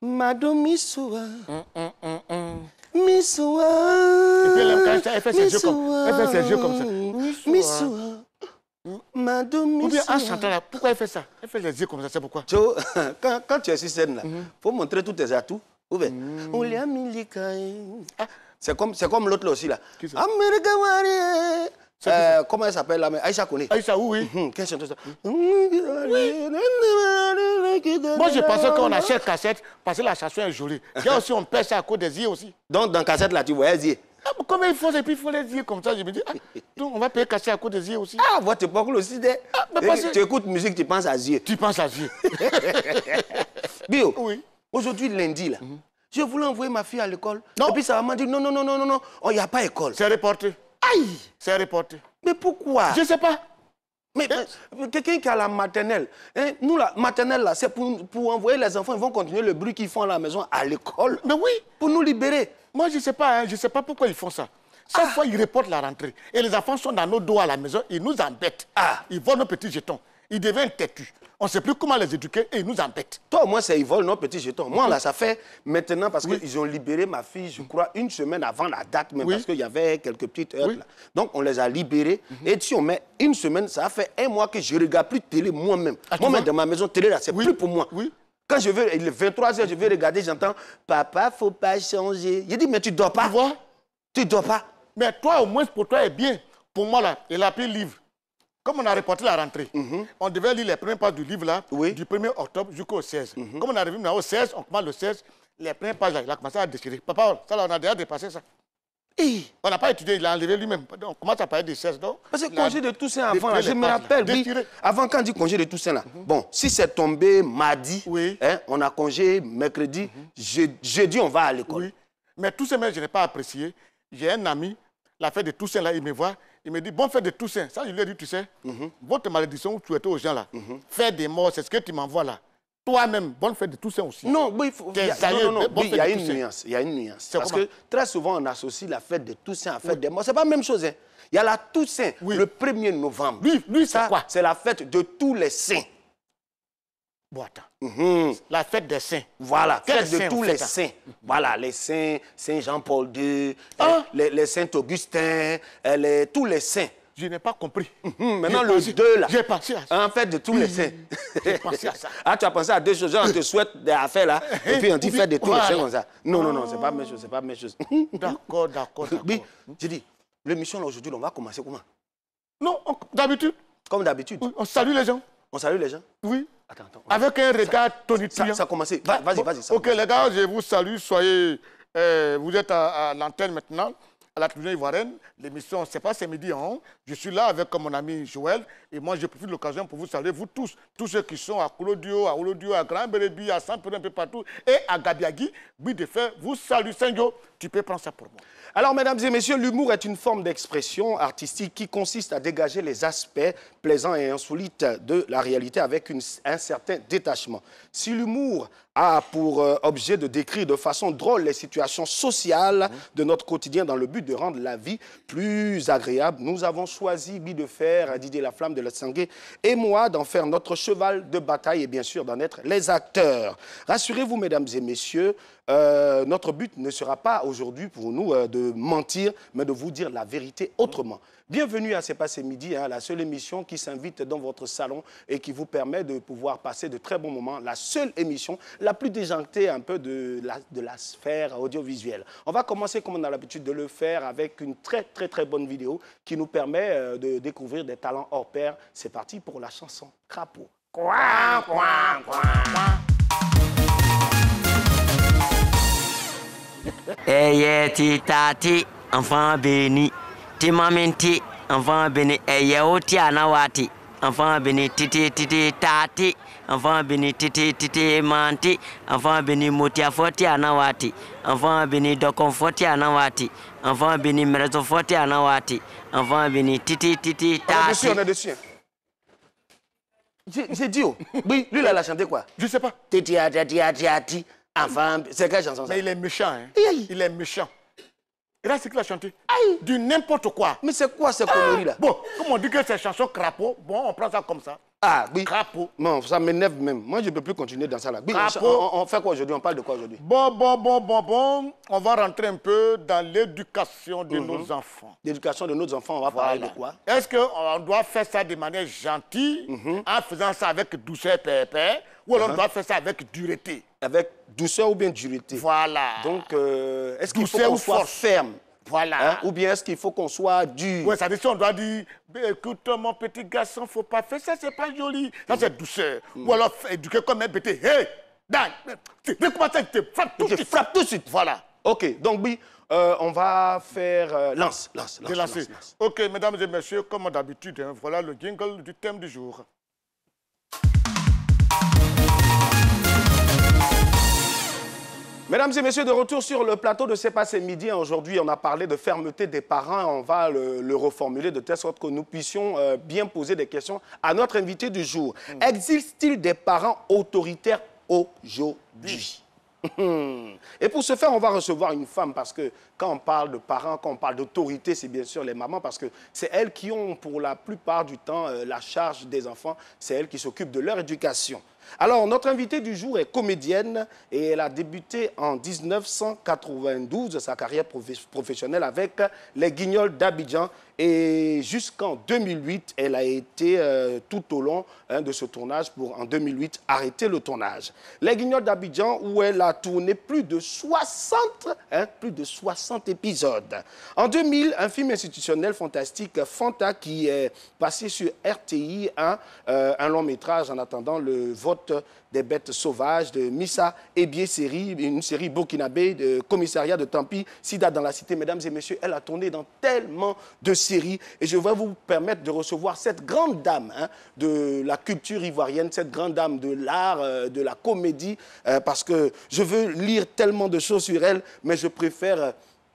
Madame Missoua. Missoua. Et puis elle fait ses yeux comme ça. Missoua. Madame Missoua. Ou bien en chantant là, pourquoi elle fait ça? Elle fait les yeux comme ça, c'est pourquoi? Quand tu es sur scène là, faut montrer tous tes atouts. C'est comme l'autre là aussi là. Comment elle s'appelle là? Aïcha Koné. Aïcha, oui. Quelle chanteuse ça? Moi, je pensais qu'on achète cassette parce que la chanson est jolie. Il y a aussi, on perd ça à cause des yeux aussi. Donc, dans cassette là, tu voyais les yeux. Comment ils font et puis ils font les yeux comme ça? Je me dis, donc on va payer cassette à cause des yeux aussi. Ah, votre époque aussi. Tu écoutes musique, tu penses à yeux. Tu penses à yeux. Bio, oui. Aujourd'hui, lundi là, je voulais envoyer ma fille à l'école. Non. Et puis ça m'a dit non, il n'y a pas école. C'est reporté. Aïe! C'est reporté. Mais pourquoi? Je ne sais pas. Mais quelqu'un qui a la maternelle, hein, nous, la maternelle, là, c'est pour envoyer les enfants, ils vont continuer le bruit qu'ils font à la maison, à l'école. Mais oui. Pour nous libérer. Moi, je ne sais pas, hein, je ne sais pas pourquoi ils font ça. Chaque fois, ils reportent la rentrée. Et les enfants sont dans nos dos à la maison, ils nous embêtent. Ils volent nos petits jetons. Ils deviennent têtus. On ne sait plus comment les éduquer et ils nous embêtent. Toi, au moins, ils volent nos petits jetons. Moi, là, ça fait maintenant, parce qu'ils ont libéré ma fille, je crois, une semaine avant la date, même parce qu'il y avait quelques petites heures. Là. Donc, on les a libérés. Et si on met une semaine, ça fait un mois que je ne regarde plus de télé moi-même. Moi-même, dans ma maison, télé, là, c'est plus pour moi. Quand je veux, il est 23h, je vais regarder, j'entends « Papa, faut pas changer ». Je dis « Mais tu dors pas ». Tu vois? Tu dors pas. Mais toi, au moins, pour toi, est bien. Pour moi, là, il a pris le livre. Comme on a reporté la rentrée, on devait lire les premières pages du livre là, du 1er octobre jusqu'au 16. Comme on arrive au 16, on commence le 16, les premières pages là, il a commencé à déchirer. Papa, ça là, on a déjà dépassé ça. On n'a pas étudié, il a enlevé lui-même. On commence à parler de 16. Donc, parce que congé de Toussaint avant, là, je me rappelle, avant quand on dit congé de Toussaint là, bon, si c'est tombé mardi, hein, on a congé mercredi, jeudi on va à l'école. Oui. Mais Toussaint, je n'ai pas apprécié. J'ai un ami, la fête de Toussaint là, il me voit. Il me dit, bonne fête de Toussaint. Ça, je lui ai dit, tu sais, votre malédiction où tu étais aux gens là, faire des morts, c'est ce que tu m'envoies là. Toi-même, bonne fête de Toussaint aussi. Non, il y a une nuance. Il y a une nuance. Parce que très souvent, on associe la fête de Toussaint à la fête des morts. Ce n'est pas la même chose. Hein. Il y a la Toussaint, le 1er novembre. Lui c'est quoi? C'est la fête de tous les saints. Bon, attends. La fête des saints. Voilà, fête de tous les saints. Voilà, les saints, Saint Jean-Paul II, les saints Augustin, tous les saints. Je n'ai pas compris. Maintenant, le 2 là. J'ai pensé à ça. En fait, de tous les saints. J'ai pensé à ça. Ah, tu as pensé à deux choses. On te souhaite des affaires là, et puis on dit fait de tous les saints comme ça. Non, c'est pas la même chose, c'est pas la même chose. D'accord. Oui, j'ai dit, l'émission là aujourd'hui, on va commencer comment? Non, d'habitude. Comme d'habitude. On salue les gens. On salue les gens? Oui. Attends. Avec un regard tonitruant. Ça a commencé. Vas-y. Ok, les gars, je vous salue. Soyez. Vous êtes à l'antenne maintenant, à la télévision ivoirienne. L'émission, c'est pas c'est midi, hein. Je suis là avec mon ami Joël. Et moi, je profite de l'occasion pour vous saluer, vous tous ceux qui sont à Koulodio, à Olodio, à Grand Bérébi, à Saint-Périn, un peu partout, et à Gabiagui. Oui, de fait, vous salue, Saint-Jo. Tu peux prendre ça pour moi. Alors, mesdames et messieurs, l'humour est une forme d'expression artistique qui consiste à dégager les aspects plaisants et insolites de la réalité avec un certain détachement. Si l'humour a pour objet de décrire de façon drôle les situations sociales de notre quotidien dans le but de rendre la vie plus agréable, nous avons choisi, lui, de faire, Didier Laflamme de Letsangué et moi, d'en faire notre cheval de bataille et bien sûr d'en être les acteurs. Rassurez-vous, mesdames et messieurs, notre but ne sera pas aujourd'hui pour nous de mentir, mais de vous dire la vérité autrement. Bienvenue à C'est Passé Midi, hein, la seule émission qui s'invite dans votre salon et qui vous permet de pouvoir passer de très bons moments. La seule émission la plus déjantée un peu de la sphère audiovisuelle. On va commencer comme on a l'habitude de le faire avec une très bonne vidéo qui nous permet de découvrir des talents hors pair. C'est parti pour la chanson Crapaud. Eye ti tati enfant béni ti maminti enfant béni eye oti anawati enfant béni titi tati enfant béni titi manti enfant béni motia foti anawati enfant béni dokon foti anawati enfant béni mrezo foti anawati enfant béni titi tati. On est dessus. J'ai dit oui, lui là, il a chanté quoi? Je sais pas. Titi. Enfin, c'est quelle chanson ça? Mais il est méchant, hein? Il est méchant. Et là, c'est qui l'a chanté? Aïe! Du n'importe quoi. Mais c'est quoi ces conneries-là? Bon, comme on dit que c'est chanson crapaud, bon, on prend ça comme ça. Ah, oui. Crapaud. Non, ça m'énerve même. Moi, je ne peux plus continuer dans ça là. Oui, on fait quoi aujourd'hui? On parle de quoi aujourd'hui? Bon. On va rentrer un peu dans l'éducation de nos enfants. L'éducation de nos enfants, on va parler de quoi? Est-ce qu'on doit faire ça de manière gentille, en faisant ça avec douceur, pépé, ou alors on doit faire ça avec dureté? Avec douceur ou bien dureté? Voilà. Donc, est-ce qu'il faut qu'on soit ferme? Voilà. Hein? Ou bien est-ce qu'il faut qu'on soit dur? Oui, ça veut dire on doit dire, écoute mon petit garçon, il ne faut pas faire ça, c'est pas joli. Ça, c'est douceur. Ou alors éduquer comme un petit, hey, Dan, comment ça, je te frappe tout de suite. Je frappe tout de suite. Voilà. Ok, donc oui, on va faire lance. Ok, mesdames et messieurs, comme d'habitude, hein, voilà le jingle du thème du jour. Mesdames et messieurs, de retour sur le plateau de C'est pas ce midi. Aujourd'hui, on a parlé de fermeté des parents. On va le reformuler de telle sorte que nous puissions bien poser des questions à notre invité du jour. Existe-t-il des parents autoritaires aujourd'hui? Et pour ce faire, on va recevoir une femme parce que quand on parle de parents, quand on parle d'autorité, c'est bien sûr les mamans parce que c'est elles qui ont pour la plupart du temps la charge des enfants. C'est elles qui s'occupent de leur éducation. Alors, notre invitée du jour est comédienne et elle a débuté en 1992 sa carrière professionnelle avec Les Guignols d'Abidjan. Et jusqu'en 2008, elle a été tout au long de ce tournage pour, en 2008, arrêter le tournage. Les Guignols d'Abidjan, où elle a tourné plus de 60 épisodes. En 2000, un film institutionnel fantastique, Fanta, qui est passé sur RTI, un long métrage en attendant le vote des bêtes sauvages de Missa Ebié série, une série burkinabé de commissariat de Tampi, Sida dans la cité. Mesdames et messieurs, elle a tourné dans tellement de séries et je vais vous permettre de recevoir cette grande dame de la culture ivoirienne, cette grande dame de l'art, de la comédie, parce que je veux lire tellement de choses sur elle, mais je préfère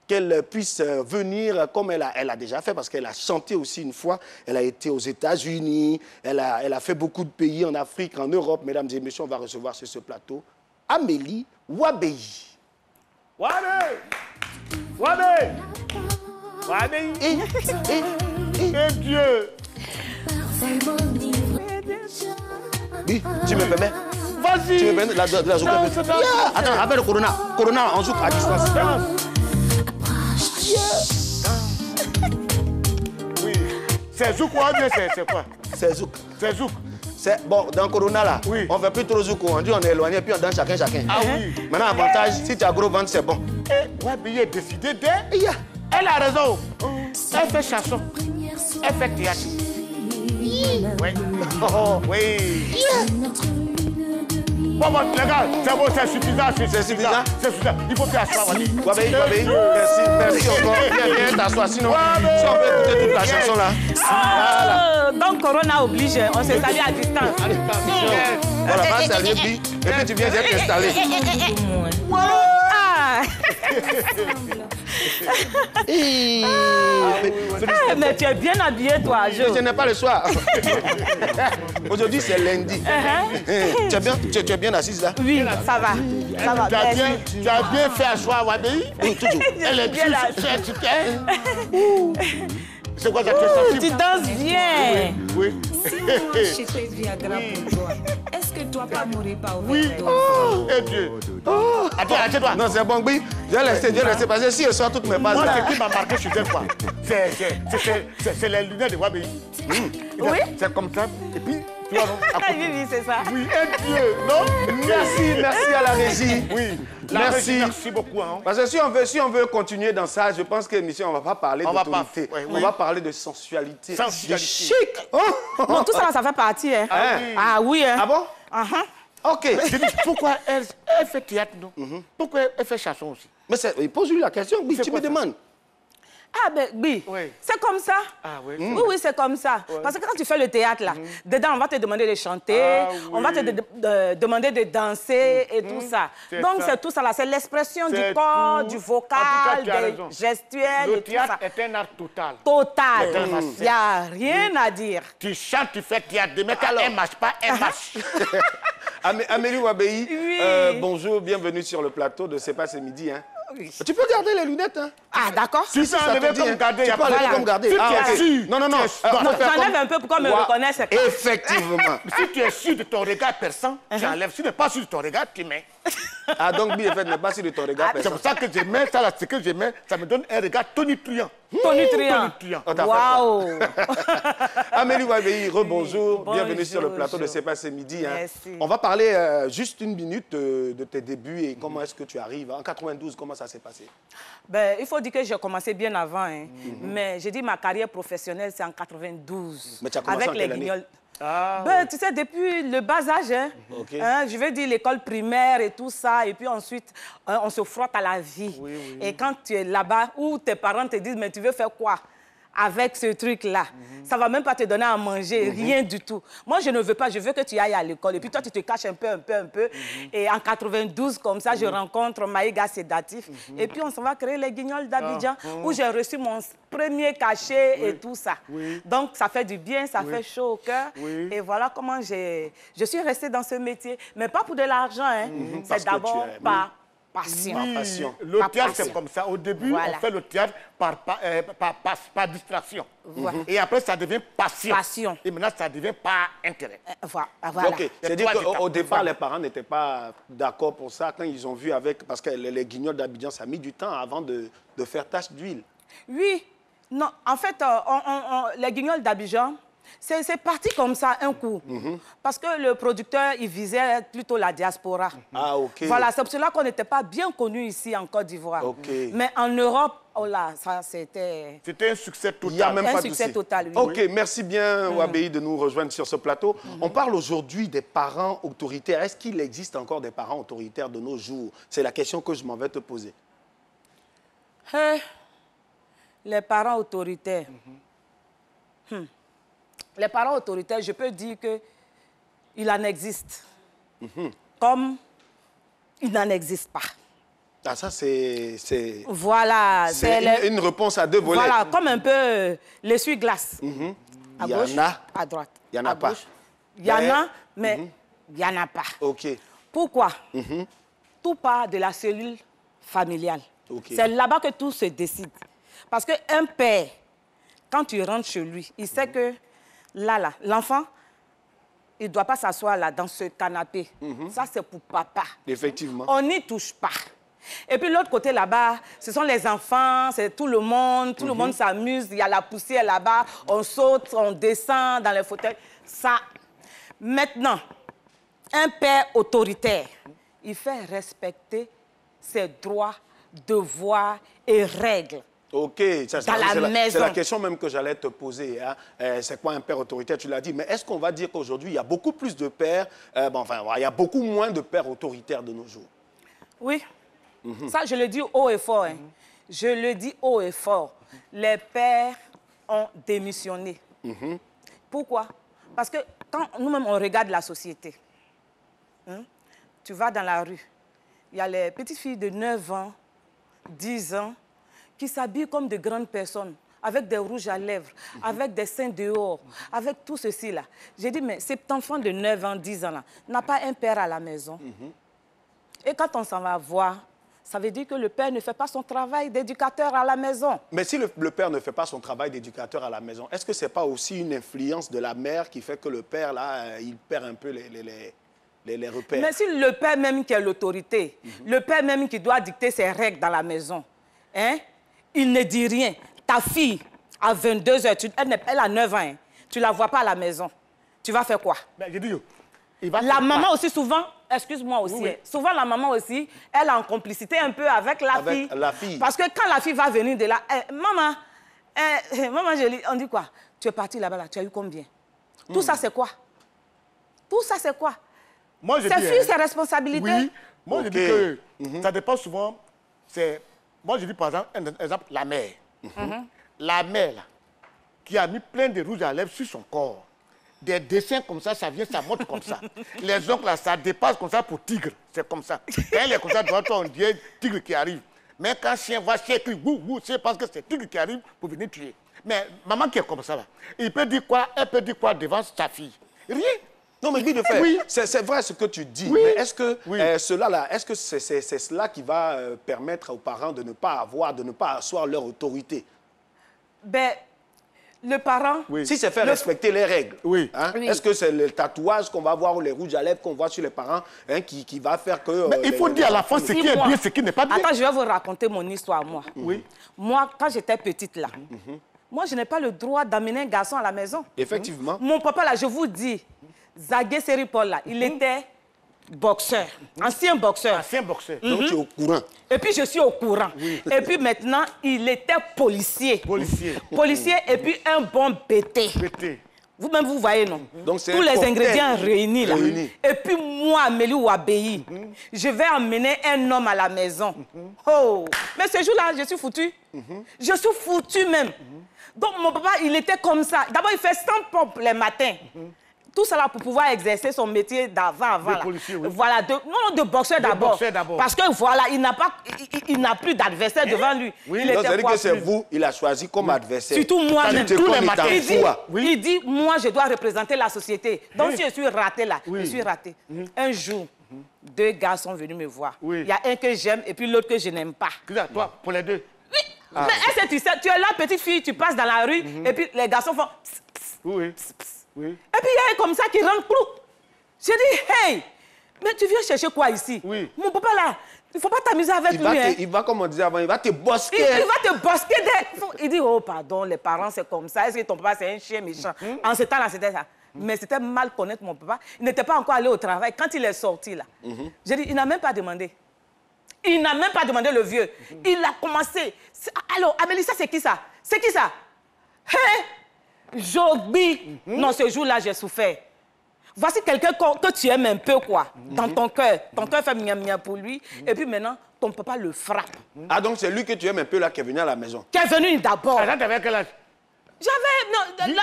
qu'elle puisse venir comme elle a déjà fait, parce qu'elle a chanté aussi une fois. Elle a été aux États-Unis, elle a fait beaucoup de pays en Afrique, en Europe. Mesdames et messieurs, on va recevoir sur ce plateau Amélie Wabei. Wabei et Dieu. Oui, tu me permets? Vas-y. Tu me permets la zouk? Attends, avec le Corona, on zouk à distance. Oui. C'est zouk ou bien c'est quoi? C'est zouk. C'est zouk. Bon, dans Corona là, oui. On ne fait plus trop zouk. On dit on est éloigné, puis on danse chacun. Ah oui. Maintenant, avantage, si tu as gros ventre, c'est bon. Ouais, mais il est décidé de... Elle a raison. Elle fait chanson. Elle fait théâtre. Oui. Oui. Bon, les gars, c'est bon, c'est suffisant. C'est suffisant. Il faut faire asseoir. Wabei, merci encore. Viens t'asseoir. Sinon, si on peut écouter toute la chanson là. Voilà. Donc, Corona oblige, on s'est salé à distance. Voilà, va saluer, puis, et puis tu viens d'être installé. Mais tu es bien habillé, toi, Jo. Je n'ai pas le soir. Aujourd'hui, c'est lundi. Tu es bien assise là? Oui, ça va. Tu as bien fait asseoir, Wabei? Oui, toujours. Elle est bien là. C'est quoi, ça te sensible? Tu danses bien. Oui. Si je fais Viagra pour toi, est-ce que toi pas mourir par oui. Et Dieu. Attends-toi. Non, c'est bon, oui. Je vais laisser passer. Si je sors toutes mes bases. Moi, ce qui m'a marqué sur elle, quoi, c'est les lunettes de Wabei. Oui. C'est comme ça. Et puis, tu vois, non? Oui, c'est ça. Oui, et Dieu, non? Merci à la régie. Oui. Merci beaucoup. Hein. Parce que si on veut continuer dans ça, je pense que l'émission, on ne va pas parler d'autorité. On va parler de sensualité. De chic. Non, tout ça, ça fait partie. Hein. Ah oui. Hein. Ah bon? Ok. Pourquoi elle fait théâtre, non? Pourquoi elle fait chanson aussi? Mais pose-lui la question, oui, tu me demandes. Ah ben oui, c'est comme ça. Ah, oui, oui, c'est comme ça. Parce que quand tu fais le théâtre, là, dedans, on va te demander de chanter, on va te demander de danser et tout ça. Donc, c'est tout ça, là. C'est l'expression du corps, du vocal, des gestuels et tout ça. Le théâtre est un art total. Total. Il n'y a rien à dire. Tu chantes, tu fais théâtre. Demain, quand elle ne marche pas, elle marche. Amélie Wabei, bonjour, bienvenue sur le plateau de C'est pas ce midi. Hein. Oui. Tu peux garder les lunettes, hein? Ah, d'accord. Si ça enlevé comme garder, tu peux enlever comme garder. Si Ah, tu es ok. sûr. Non, non, non. J'enlève un peu pour qu'on me reconnaisse. Effectivement. Si tu es sûr de ton regard perçant, tu enlèves. Si tu n'es pas sûr de ton regard, tu mets. Ah, donc, bien fait, n'est pas sur de ton regard. C'est pour ça que je mets ça là, ce que je mets, ça me donne un regard tonitruant. Tonitruant. Waouh. Amélie Wabéi, rebonjour. Bienvenue sur le plateau de C'est pas ce midi. Hein. Merci. On va parler juste une minute de tes débuts et comment est-ce que tu arrives. En 92, comment ça s'est passé? Ben, il faut dire que j'ai commencé bien avant. Hein. Mais j'ai dit ma carrière professionnelle, c'est en 92. Mais tu as commencé avec en les quelle année? Guignols. Ah, Ben, tu sais, depuis le bas âge, hein, Ok. hein, je veux dire l'école primaire et tout ça, et puis ensuite, on se frotte à la vie. Et quand tu es là-bas, où tes parents te disent, mais tu veux faire quoi avec ce truc-là? Ça ne va même pas te donner à manger, rien du tout. Moi, je ne veux pas, je veux que tu ailles à l'école. Et puis toi, tu te caches un peu. Et en 92, comme ça, je rencontre Maïga Sédatif. Et puis, on s'en va créer les Guignols d'Abidjan, où j'ai reçu mon premier cachet et tout ça. Donc, ça fait du bien, ça fait chaud au cœur. Et voilà comment je suis restée dans ce métier. Mais pas pour de l'argent, hein. C'est d'abord par passion. Par passion. Le Par théâtre, passion. c'est comme ça. Au début, Voilà. on fait le théâtre par distraction. Voilà. Et après, ça devient passion. Passion. Et maintenant, ça devient par intérêt. Voilà. Ok, Il y a c'est-à-dire trois qu'au étapes. départ, les parents n'étaient pas d'accord pour ça quand ils ont vu avec... Parce que les Guignols d'Abidjan, ça a mis du temps avant de faire tache d'huile. Oui. Non, en fait, les Guignols d'Abidjan, c'est parti comme ça, un coup. Parce que le producteur, il visait plutôt la diaspora. Ah, ok. Voilà, c'est pour cela qu'on n'était pas bien connus ici en Côte d'Ivoire. Ok. Mais en Europe, oh là, ça c'était... C'était un succès Il n'y a total. même Un pas de succès souci. total, oui. Ok, merci bien, Wabéi, de nous rejoindre sur ce plateau. On parle aujourd'hui des parents autoritaires. Est-ce qu'il existe encore des parents autoritaires de nos jours? C'est la question que je m'en vais te poser. Les parents autoritaires. Les parents autoritaires, je peux dire qu'il en existe. Comme il n'en existe pas. Ah, ça, c'est Voilà. une réponse à deux volets. Voilà, comme un peu l'essuie-glace. À Il y gauche, en a, à droite. il y en a à pas. gauche. Il y en a, mais il n'y en a pas. Ok. Pourquoi? Tout part de la cellule familiale. Ok. C'est là-bas que tout se décide. Parce qu'un père, quand tu rentres chez lui, il sait que là, l'enfant, il ne doit pas s'asseoir là, dans ce canapé. Ça, c'est pour papa. Effectivement. On n'y touche pas. Et puis l'autre côté là-bas, ce sont les enfants, c'est tout le monde s'amuse, il y a la poussière là-bas, on saute, on descend dans les fauteuils. Ça, maintenant, un père autoritaire, il fait respecter ses droits, devoirs et règles. Ok, ça, Dans la maison. c'est la question même que j'allais te poser. Hein. C'est quoi un père autoritaire? Tu l'as dit. Mais est-ce qu'on va dire qu'aujourd'hui, il y a beaucoup plus de pères, il y a beaucoup moins de pères autoritaires de nos jours? Oui. Ça, je le dis haut et fort. Hein. Je le dis haut et fort. Les pères ont démissionné. Pourquoi? Parce que quand nous-mêmes, on regarde la société, tu vas dans la rue, il y a les petites filles de 9 ans, 10 ans, qui s'habillent comme de grandes personnes, avec des rouges à lèvres, avec des seins dehors, avec tout ceci-là. J'ai dit, mais cet enfant de 9 ans, 10 ans-là, n'a pas un père à la maison. Et quand on s'en va voir, ça veut dire que le père ne fait pas son travail d'éducateur à la maison. Mais si le père ne fait pas son travail d'éducateur à la maison, est-ce que ce n'est pas aussi une influence de la mère qui fait que le père, là, il perd un peu les repères? Mais si le père même qui a l'autorité, le père même qui doit dicter ses règles dans la maison, hein, il ne dit rien. Ta fille, à 22 heures, elle a 9 ans, hein, tu ne la vois pas à la maison. Tu vas faire quoi? Mais je dis, il va La faire maman quoi? aussi, souvent, excuse-moi aussi, Oui. hein, souvent la maman aussi, elle est en complicité un peu avec la fille. La fille. Parce que quand la fille va venir de là, maman, on dit quoi? Tu es partie là-bas, là, tu as eu combien? Tout ça, c'est quoi? Tout ça, c'est quoi? Moi, je C'est dis, fille, c'est responsabilité. Oui, moi, Ok. je dis que ça dépend souvent. Moi, je dis par exemple, un exemple, la mère. La mère, là, qui a mis plein de rouges à lèvres sur son corps. Des dessins comme ça vient, ça monte comme ça. Les ongles, là, ça dépasse comme ça pour tigre. C'est comme ça. Quand elle est comme ça, on dirait tigre qui arrive. Mais quand chien voit chien crie, c'est parce que c'est tigre qui arrive pour venir tuer. Mais maman qui est comme ça, là, il peut dire quoi, elle peut dire quoi devant sa fille? Rien. Non, mais de faire, c'est vrai ce que tu dis, mais est-ce que c'est cela qui va permettre aux parents de ne pas asseoir leur autorité? Ben, le parent... Si c'est faire respecter les règles, hein? Oui. Est-ce que c'est le tatouage qu'on va voir ou les rouges à lèvres qu'on voit sur les parents qui va faire que... Mais il faut dire à la fin ce qui est bien, ce qui n'est pas bien. Attends, je vais vous raconter mon histoire, moi. Oui. Moi, quand j'étais petite, là, moi, je n'ai pas le droit d'amener un garçon à la maison. Effectivement. Mon papa, là, je vous dis, Zagué Seri-Paul, là, il était boxeur, ancien boxeur. Ancien boxeur. Donc, tu es au courant. Et puis, je suis au courant. Et puis, maintenant, il était policier. Policier et puis un bon BT. Vous-même, vous voyez, non? Donc, tous les ingrédients réunis, là. Et puis, moi, Amélie Ouabéi, je vais emmener un homme à la maison. Oh! Mais ce jour-là, je suis foutu. Je suis foutu même. Donc, mon papa, il était comme ça. D'abord, il fait 100 pompes les matins. Tout ça là pour pouvoir exercer son métier d'avant. De policier, oui. Voilà, de boxeur d'abord. Parce que voilà, il n'a plus d'adversaire devant lui. Oui, donc ça veut dire que c'est vous, il a choisi comme adversaire. Surtout moi-même. Il dit, moi, je dois représenter la société. Donc, si je suis raté là, je suis raté. Un jour, deux gars sont venus me voir. Il y a un que j'aime et puis l'autre que je n'aime pas. Toi, pour les deux? Oui. Mais est-ce que tu sais, tu es là, petite fille, tu passes dans la rue et puis les garçons font... Et puis il y a un comme ça qui rentre. J'ai dit, hey, mais tu viens chercher quoi ici? Mon papa là, il ne faut pas t'amuser avec lui. Il va, comme on disait avant, il va te bosquer. Il va te bosquer. Il dit, oh pardon, les parents c'est comme ça. Est-ce que ton papa c'est un chien méchant? En ce temps-là, c'était ça. Mais c'était mal connaître mon papa. Il n'était pas encore allé au travail. Quand il est sorti là, j'ai dit, il n'a même pas demandé. Il n'a même pas demandé le vieux. Il a commencé. Alors, Amélie, ça c'est qui ça? C'est qui ça? Hey! Joby. Non, ce jour-là, j'ai souffert. Voici quelqu'un que tu aimes un peu, quoi, dans ton cœur. Ton cœur fait miam-miam pour lui. Et puis maintenant, ton papa le frappe. Ah, donc c'est lui que tu aimes un peu, là, qui est venu à la maison. Qui est venu d'abord. Attends, t'avais quel âge? J'avais...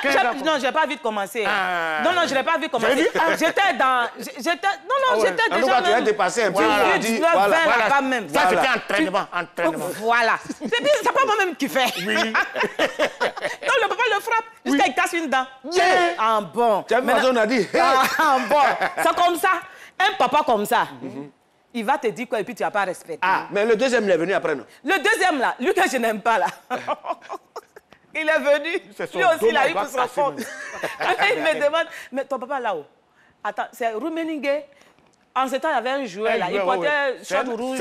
Non, je n'ai pas vu commencer. Non, je n'ai pas vu commencer. J'étais dans... J'étais déjà... Tu as dépassé un peu. Voilà. Quand même. Ça, c'était entraînement. Voilà. C'est pas moi-même qui fait. Oui. Donc, le papa le frappe jusqu'à qu'il casse une dent. En bon. Tu as vu, on a dit... En bon. C'est comme ça. Un papa comme ça, il va te dire quoi et puis tu n'as pas respecté. Ah, mais le deuxième, il est venu après, non? Le deuxième, là, lui que je n'aime pas, là. Il est venu, lui aussi, il a eu pour son compte. Il me demande, mais ton papa là-haut, attends, c'est Roumeningue. En ce temps, il y avait un joueur là, il portait short rouge.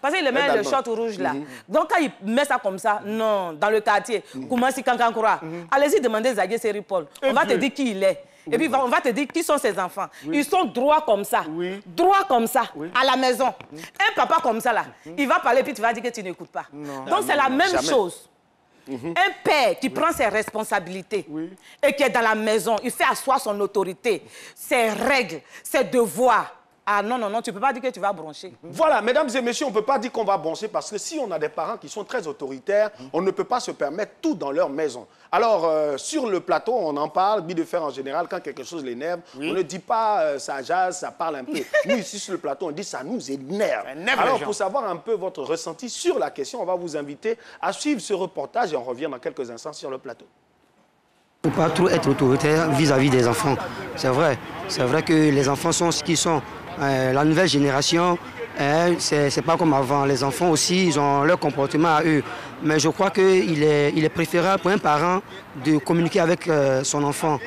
Parce qu'il aimait le short rouge là. Donc quand il met ça comme ça, non, dans le quartier, Koumassi Kankankura, allez-y demander Zagué Seri-Paul. On va te dire qui il est. Et puis on va te dire qui sont ses enfants. Ils sont droits comme ça. Droits comme ça, à la maison. Un papa comme ça là, il va parler puis tu vas dire que tu n'écoutes pas. Donc c'est la même chose. Un père qui prend ses responsabilités et qui est dans la maison, il fait asseoir son autorité, ses règles, ses devoirs. Ah non, tu ne peux pas dire que tu vas broncher. Voilà, mesdames et messieurs, on ne peut pas dire qu'on va broncher parce que si on a des parents qui sont très autoritaires, on ne peut pas se permettre tout dans leur maison. Alors, sur le plateau, on en parle, de faire en général, quand quelque chose l'énerve, on ne dit pas ça jase, ça parle un peu. Nous, ici, sur le plateau, on dit ça nous énerve. Alors, pour savoir un peu votre ressenti sur la question, on va vous inviter à suivre ce reportage et on revient dans quelques instants sur le plateau. Il ne faut pas trop être autoritaire vis-à-vis des enfants. C'est vrai que les enfants sont ce qu'ils sont. La nouvelle génération, c'est pas comme avant. Les enfants aussi, ils ont leur comportement à eux. Mais je crois qu'il est préférable pour un parent de communiquer avec son enfant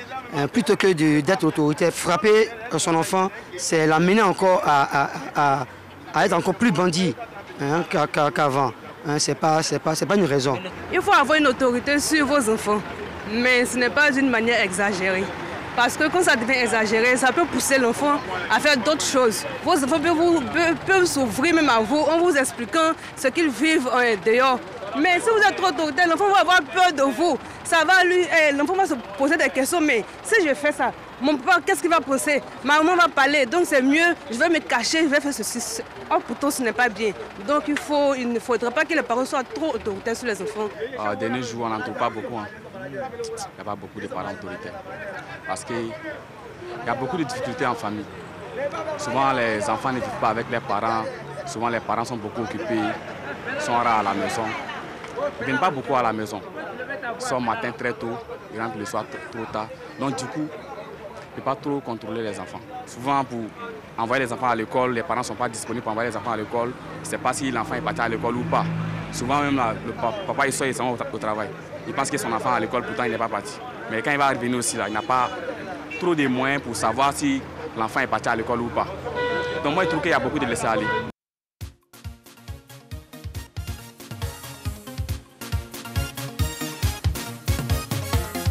plutôt que d'être autoritaire. Frapper son enfant, c'est l'amener encore à être encore plus bandit qu'avant. C'est pas une raison. Il faut avoir une autorité sur vos enfants, mais ce n'est pas d'une manière exagérée. Parce que quand ça devient exagéré, ça peut pousser l'enfant à faire d'autres choses. Vos enfants peuvent s'ouvrir même à vous en vous expliquant ce qu'ils vivent dehors. Mais si vous êtes trop autoritaire, l'enfant va avoir peur de vous. L'enfant va se poser des questions, mais si je fais ça, mon papa, qu'est-ce qu'il va penser? Ma maman va parler, donc c'est mieux, je vais me cacher, je vais faire ceci. Oh, pourtant, ce n'est pas bien. Donc il ne faudrait pas que les parents soient trop autoritaires sur les enfants. De nos jours, on n'en trouve pas beaucoup. Il n'y a pas beaucoup de parents autoritaires. Parce qu'il y a beaucoup de difficultés en famille. Souvent, les enfants ne vivent pas avec leurs parents. Souvent, les parents sont beaucoup occupés, sont rares à la maison. Ils ne viennent pas beaucoup à la maison. Ils sortent le matin très tôt, ils rentrent le soir trop tard. Donc, du coup, ne peut pas trop contrôler les enfants. Souvent, pour envoyer les enfants à l'école, les parents ne sont pas disponibles pour envoyer les enfants à l'école. Je ne sais pas si l'enfant est parti à l'école ou pas. Souvent, même le papa, il sort, il s'en va au travail. Il pense que son enfant est à l'école, pourtant il n'est pas parti. Mais quand il va revenir aussi, là, il n'a pas trop de moyens pour savoir si l'enfant est parti à l'école ou pas. Donc moi, je trouve qu'il y a beaucoup de laisser aller.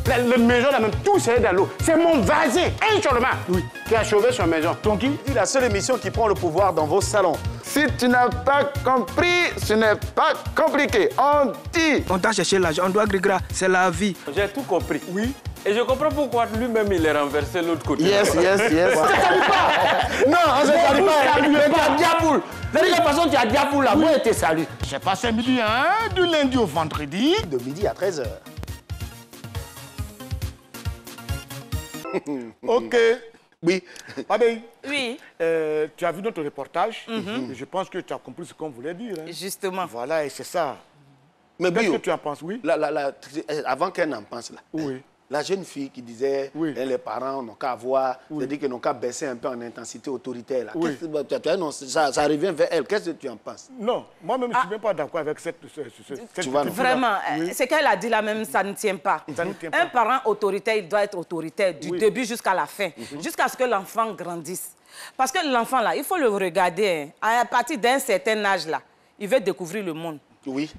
La maison, là même, tout c'est dans l'eau. C'est mon voisin, un seulement, qui a sauvé son maison. Ton qui? C'est la seule émission qui prend le pouvoir dans vos salons. Si tu n'as pas compris, ce n'est pas compliqué. On dit. On t'a cherché l'argent, on doit grégrer, c'est la vie. J'ai tout compris. Oui. Et je comprends pourquoi lui-même il est renversé de l'autre côté. Yes. Wow. Ça ne salue pas. Non, on ne salue pas. Mais tu as diaboule. De toute façon, tu as diaboule là. Moi, je te salue. J'ai passé midi, hein, du lundi au vendredi. De midi à 13h. Ok. Oui. Babé, Oui, tu as vu notre reportage. Et je pense que tu as compris ce qu'on voulait dire. Hein. justement. Voilà, et c'est ça. Mais Qu'est-ce que Bio, tu en penses, oui? avant qu'elle n'en pense là. Oui. La jeune fille qui disait Oui. les parents n'ont qu'à voir, Oui. c'est-à-dire qu'ils n'ont qu'à baisser un peu en intensité autoritaire. Là. Oui. Ça revient vers elle. Qu'est-ce que tu en penses? Non, moi-même, je ne suis même pas d'accord avec cette Tu vois, non. Vraiment, ce qu'elle a dit là même, ça ne tient pas. Ça ne tient Un pas. parent autoritaire, il doit être autoritaire du début jusqu'à la fin, jusqu'à ce que l'enfant grandisse. Parce que l'enfant là, il faut le regarder. Hein. À partir d'un certain âge là, il veut découvrir le monde. Oui.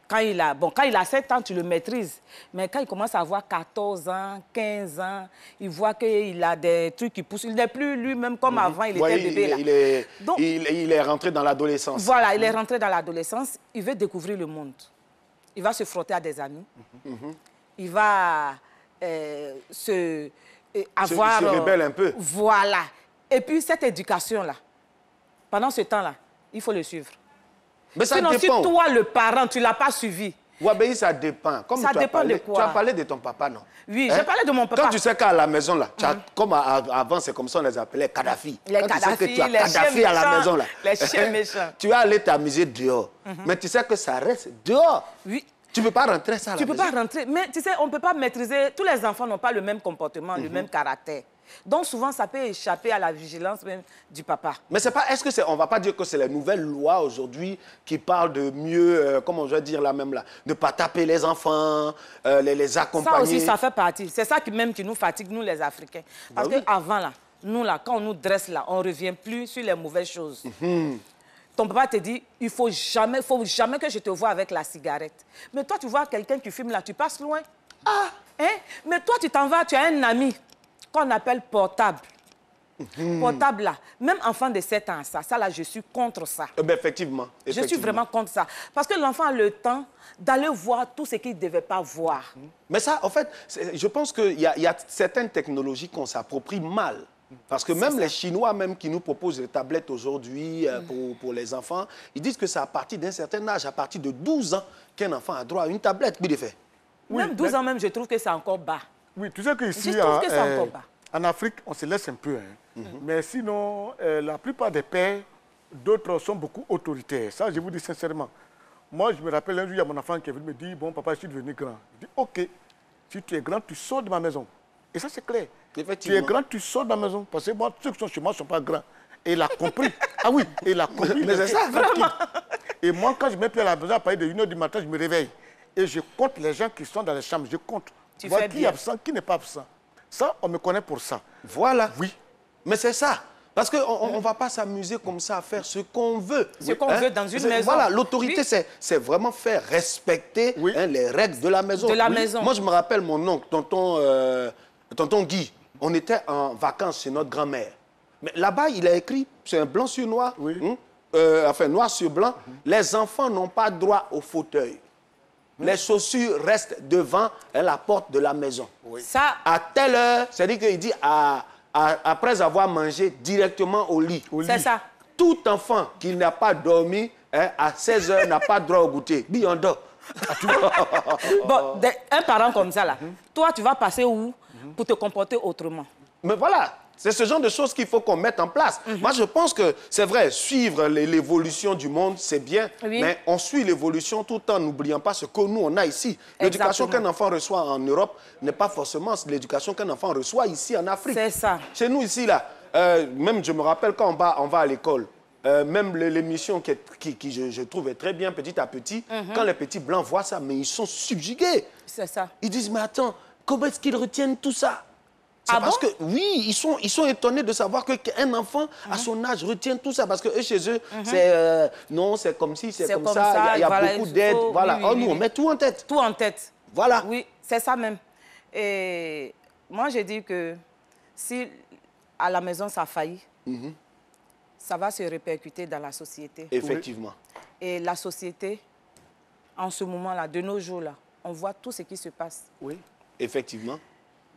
Quand il a 7 ans, tu le maîtrises. Mais quand il commence à avoir 14 ans, 15 ans, il voit qu'il a des trucs qui poussent. Il n'est plus lui-même comme avant, il était bébé. Là. Donc, il est rentré dans l'adolescence. Voilà, il est rentré dans l'adolescence. Il veut découvrir le monde. Il va se frotter à des amis. Il va avoir... Se rebelle un peu. Voilà. Et puis, cette éducation-là, pendant ce temps-là, il faut le suivre. Mais ça Sinon, dépend. si toi, le parent, tu ne l'as pas suivi... Wabéi, ça dépend. Comme Ça tu as dépend parlé, de quoi? Tu as parlé de ton papa, non? Oui, j'ai parlé de mon papa. Quand tu sais qu'à la maison, là, tu as, comme avant, c'est comme ça on les appelait Kadhafi. Les Quand Kadhafi, tu sais que tu as les Kadhafi chiens à la méchants, maison, là. les chiens méchants. Tu vas aller t'amuser dehors. Mais tu sais que ça reste dehors. Oui. Tu ne peux pas rentrer ça à la Tu ne peux maison. pas rentrer. Mais tu sais, on ne peut pas maîtriser... Tous les enfants n'ont pas le même comportement, le même caractère. Donc souvent, ça peut échapper à la vigilance même du papa. Mais c'est pas... Est-ce que c'est... On ne va pas dire que c'est les nouvelles lois aujourd'hui qui parlent de mieux... comment je vais dire là même là? De ne pas taper les enfants, les accompagner. Ça aussi, ça fait partie. C'est ça qui nous fatigue, nous les Africains. Parce qu'avant, là, nous, là, quand on nous dresse là, on ne revient plus sur les mauvaises choses. Ton papa te dit, il ne faut jamais que je te voie avec la cigarette. Mais toi, tu vois quelqu'un qui fume là, tu passes loin. Ah, hein? Mais toi, tu t'en vas, tu as un ami qu'on appelle portable. Portable là, même enfant de 7 ans, ça là, je suis contre ça. Ben, effectivement. Je suis vraiment contre ça. Parce que l'enfant a le temps d'aller voir tout ce qu'il ne devait pas voir. Mais ça, en fait, je pense qu'il y a certaines technologies qu'on s'approprie mal. Parce que même les Chinois même qui nous proposent des tablettes aujourd'hui pour les enfants, ils disent que c'est à partir d'un certain âge, à partir de 12 ans, qu'un enfant a droit à une tablette. Même 12 ans même, je trouve que c'est encore bas. Oui, tu sais qu'ici, Je trouve que c'est encore bas. En Afrique, on se laisse un peu. Hein. Mais sinon, la plupart des pères, d'autres sont beaucoup autoritaires. Ça, je vous dis sincèrement. Moi, je me rappelle un jour, il y a mon enfant qui est venu me dire, bon, papa, je suis devenu grand. Je dis, OK, si tu es grand, tu sors de ma maison. Et ça, c'est clair. Tu es grand, tu sors de la maison. Parce que moi, ceux qui sont chez moi ne sont pas grands. Et il a compris. Ah oui, et il a compris. Mais c'est ça, vraiment. Et moi, quand je me plais à la maison, à partir de 1h du matin, je me réveille. Et je compte les gens qui sont dans les chambres. Je compte. Tu vois fais qui est bien. absent, qui n'est pas absent. Ça, on me connaît pour ça. Voilà. Oui. Mais c'est ça. Parce qu'on ne va pas s'amuser comme ça à faire ce qu'on veut. Ce qu'on veut dans une maison. Voilà, l'autorité, c'est vraiment faire respecter les règles de la maison. De la maison. Moi, je me rappelle mon oncle, tonton Guy. On était en vacances chez notre grand-mère. Mais là-bas, il a écrit, c'est un blanc sur noir, enfin noir sur blanc, les enfants n'ont pas droit au fauteuil. Les chaussures restent devant la porte de la maison. Ça... À telle heure, c'est-à-dire qu'il dit après avoir mangé directement au lit. C'est ça. Tout enfant qui n'a pas dormi à 16 heures n'a pas droit au goûter. Biondo. Bon, un parent comme ça, là, toi, tu vas passer où pour te comporter autrement? Mais voilà. C'est ce genre de choses qu'il faut qu'on mette en place. Moi, je pense que c'est vrai, suivre l'évolution du monde, c'est bien, mais on suit l'évolution tout en n'oubliant pas ce que nous, on a ici. L'éducation qu'un enfant reçoit en Europe n'est pas forcément l'éducation qu'un enfant reçoit ici en Afrique. C'est ça. Chez nous, ici, là, même je me rappelle quand on va à l'école, même l'émission qui je trouve est très bien petit à petit, quand les petits blancs voient ça, mais ils sont subjugués. C'est ça. Ils disent, mais attends, comment est-ce qu'ils retiennent tout ça? Ah parce bon? que, oui, ils sont étonnés de savoir qu'un enfant, à son âge, retient tout ça. Parce que eux, chez eux, c'est non, c'est comme si, c'est comme ça. Il y a beaucoup d'aide. Voilà. Nous, on met tout en tête. Tout en tête. Voilà. Oui, c'est ça même. Et moi, j'ai dit que si à la maison, ça faillit, ça va se répercuter dans la société. Effectivement. Et la société, en ce moment-là, de nos jours-là, on voit tout ce qui se passe. Oui, effectivement.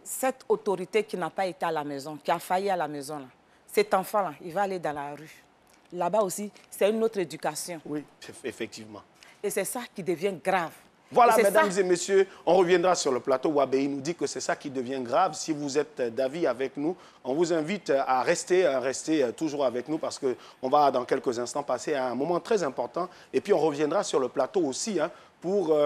Cette autorité qui n'a pas été à la maison, qui a failli à la maison, là, cet enfant-là, il va aller dans la rue. Là-bas aussi, c'est une autre éducation. Oui, effectivement. Et c'est ça qui devient grave. Voilà, mesdames et messieurs, on reviendra sur le plateau. Wabéi nous dit que c'est ça qui devient grave. Si vous êtes d'avis avec nous, on vous invite à rester toujours avec nous parce qu'on va dans quelques instants passer à un moment très important. Et puis on reviendra sur le plateau aussi, pour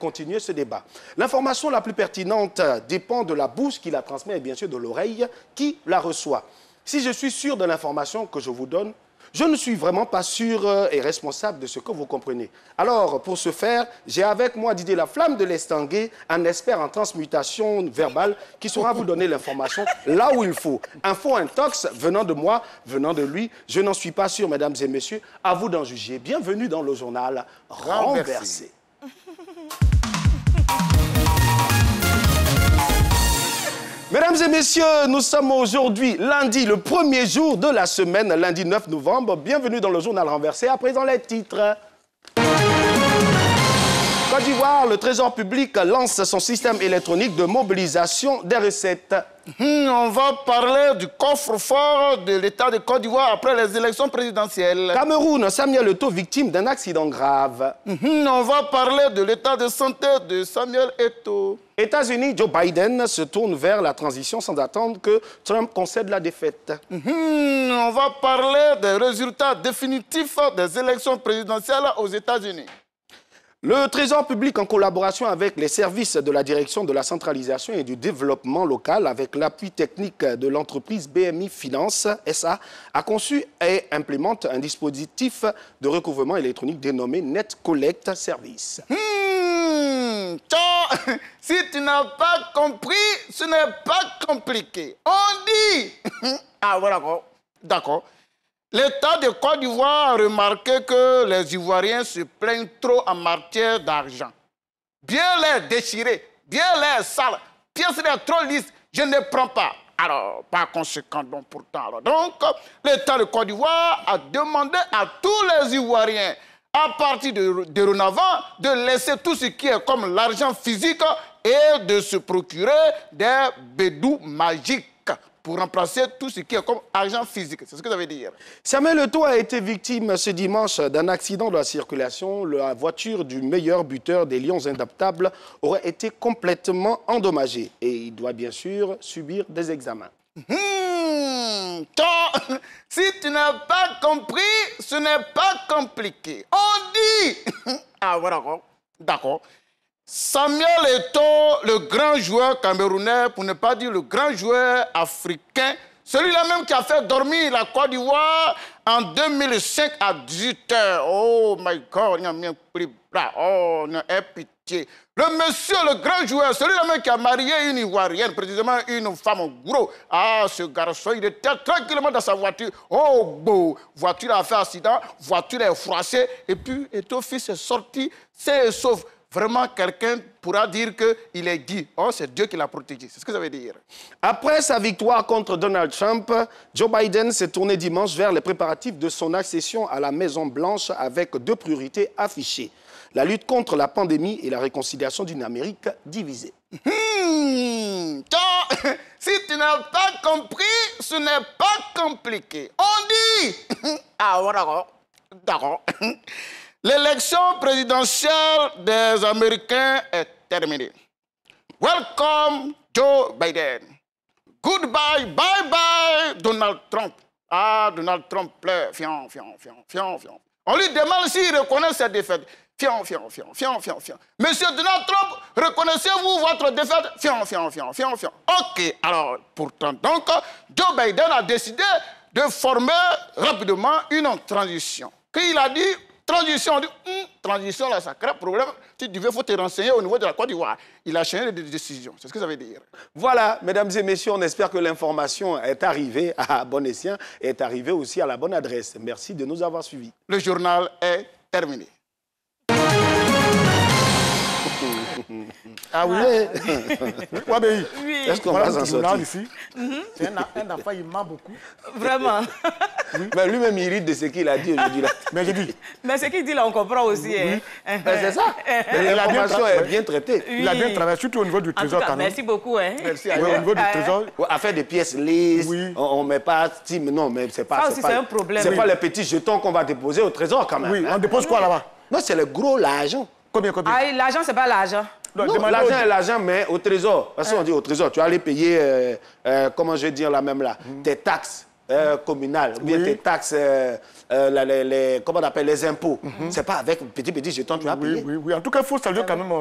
continuer ce débat. L'information la plus pertinente dépend de la bouche qui la transmet et bien sûr de l'oreille qui la reçoit. Si je suis sûr de l'information que je vous donne, je ne suis vraiment pas sûr et responsable de ce que vous comprenez. Alors, pour ce faire, j'ai avec moi Didier Laflamme de l'Estanguet, un expert en transmutation verbale qui saura vous donner l'information là où il faut. Info intox venant de moi, venant de lui, je n'en suis pas sûr, mesdames et messieurs. À vous d'en juger. Bienvenue dans le journal Renversé. Mesdames et messieurs, nous sommes aujourd'hui lundi, le premier jour de la semaine, lundi 9 novembre. Bienvenue dans le journal Renversé. À présent, les titres. Côte d'Ivoire, le Trésor public lance son système électronique de mobilisation des recettes. On va parler du coffre-fort de l'État de Côte d'Ivoire après les élections présidentielles. Cameroun, Samuel Eto'o, victime d'un accident grave. On va parler de l'état de santé de Samuel Eto'o. États-Unis, Joe Biden se tourne vers la transition sans attendre que Trump concède la défaite. On va parler des résultats définitifs des élections présidentielles aux États-Unis. Le Trésor public, en collaboration avec les services de la Direction de la centralisation et du développement local, avec l'appui technique de l'entreprise BMI Finance SA, a conçu et implémente un dispositif de recouvrement électronique dénommé Net Collect Service. Si tu n'as pas compris, ce n'est pas compliqué. On dit... Ah, voilà, d'accord. L'État de Côte d'Ivoire a remarqué que les Ivoiriens se plaignent trop en matière d'argent. Bien les déchirer, bien les sales, pièces trop lisses, je ne les prends pas. Alors, par conséquent, donc, pourtant, donc, l'État de Côte d'Ivoire a demandé à tous les Ivoiriens, à partir de dorénavant, de laisser tout ce qui est comme l'argent physique et de se procurer des bédous magiques pour remplacer tout ce qui est comme argent physique. C'est ce que ça veut dire. Samuel Eto'o a été victime ce dimanche d'un accident de la circulation. La voiture du meilleur buteur des Lions indoptables aurait été complètement endommagée. Et il doit bien sûr subir des examens. Si tu n'as pas compris, ce n'est pas compliqué. On dit... Ah, voilà, d'accord. Samuel Eto'o, le grand joueur camerounais, pour ne pas dire le grand joueur africain, celui-là même qui a fait dormir la Côte d'Ivoire en 2005 à 18h. Oh my God, il y a bien pris là. Oh, non, pitié. Le monsieur, le grand joueur, celui-là même qui a marié une Ivoirienne, précisément une femme gros. Ah, ce garçon, il était tranquillement dans sa voiture. Oh, beau. Voiture a fait accident, voiture est froissée. Et puis, Eto'o fils est sorti, c'est sauf. Vraiment, quelqu'un pourra dire qu'il est dit. Oh, c'est Dieu qui l'a protégé. C'est ce que ça veut dire. Après sa victoire contre Donald Trump, Joe Biden s'est tourné dimanche vers les préparatifs de son accession à la Maison-Blanche avec 2 priorités affichées. La lutte contre la pandémie et la réconciliation d'une Amérique divisée. Si tu n'as pas compris, ce n'est pas compliqué. On dit... Ah, voilà, d'accord. L'élection présidentielle des Américains est terminée. Welcome, Joe Biden. Goodbye, bye bye, Donald Trump. Ah, Donald Trump pleure. Fion. On lui demande s'il reconnaît sa défaite. Fion. Monsieur Donald Trump, reconnaissez-vous votre défaite? Fion. OK, alors, pourtant, donc, Joe Biden a décidé de former rapidement une transition. Qu'il a dit, transition, on dit, transition, là, ça crée problème. Si tu veux, il faut te renseigner au niveau de la Côte d'Ivoire. Il a changé de décision. C'est ce que ça veut dire. Voilà, mesdames et messieurs, on espère que l'information est arrivée à bon escient et est arrivée aussi à la bonne adresse. Merci de nous avoir suivis. Le journal est terminé. Ah oui? Oui. Est-ce qu'on va s'en sortir ici? C'est un enfant, il ment beaucoup. Vraiment. Oui. Mais lui-même, il rit de ce qu'il a dit aujourd'hui. Mais j'ai dit. Mais ce qu'il dit là, on comprend aussi. Oui. C'est ça. L'information est bien traitée. Oui. Il a bien travaillé, surtout au niveau du trésor. En tout cas, merci beaucoup. Merci. Oui, au niveau du trésor. À faire des pièces lisses, on ne met pas... Non, mais c'est pas... Ça aussi, c'est un problème. C'est pas les petits jetons qu'on va déposer au trésor quand même. Oui, on dépose quoi là-bas? Non, c'est le gros, l'argent. Combien? Ah, l'argent, c'est pas l'argent. Non, l'argent est l'argent, mais au trésor. Parce qu'on dit au trésor, tu vas aller payer, comment je vais dire là même là, tes taxes communales, ou bien tes taxes, comment on appelle, les impôts. C'est pas avec petit jeton tu vas payer. Oui. En tout cas, il faut saluer quand même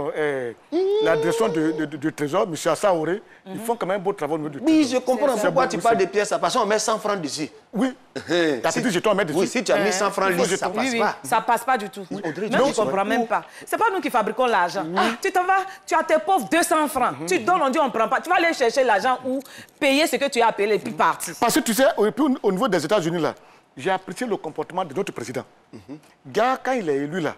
la direction du trésor, M. Assaoré. Ils font quand même un beau travail au niveau du trésor. Oui, je comprends pourquoi tu parles des pièces. Parce qu'on met 100 francs dessus. Oui. T'as petit jeton à mettre dessus. Oui, si tu as mis 100 francs lisses, ça passe pas. Ça passe pas du tout. Même je ne comprends même pas. C'est pas nous qui fabriquons l'argent. Tu t'en vas, tu as tes pauvres 200 francs. Tu donnes, on dit on prend pas. Tu vas aller chercher l'argent ou payer ce que tu as appelé et puis partir. Parce que tu sais, au niveau des États-Unis là, j'ai apprécié le comportement de notre président. Gars, quand il est élu là,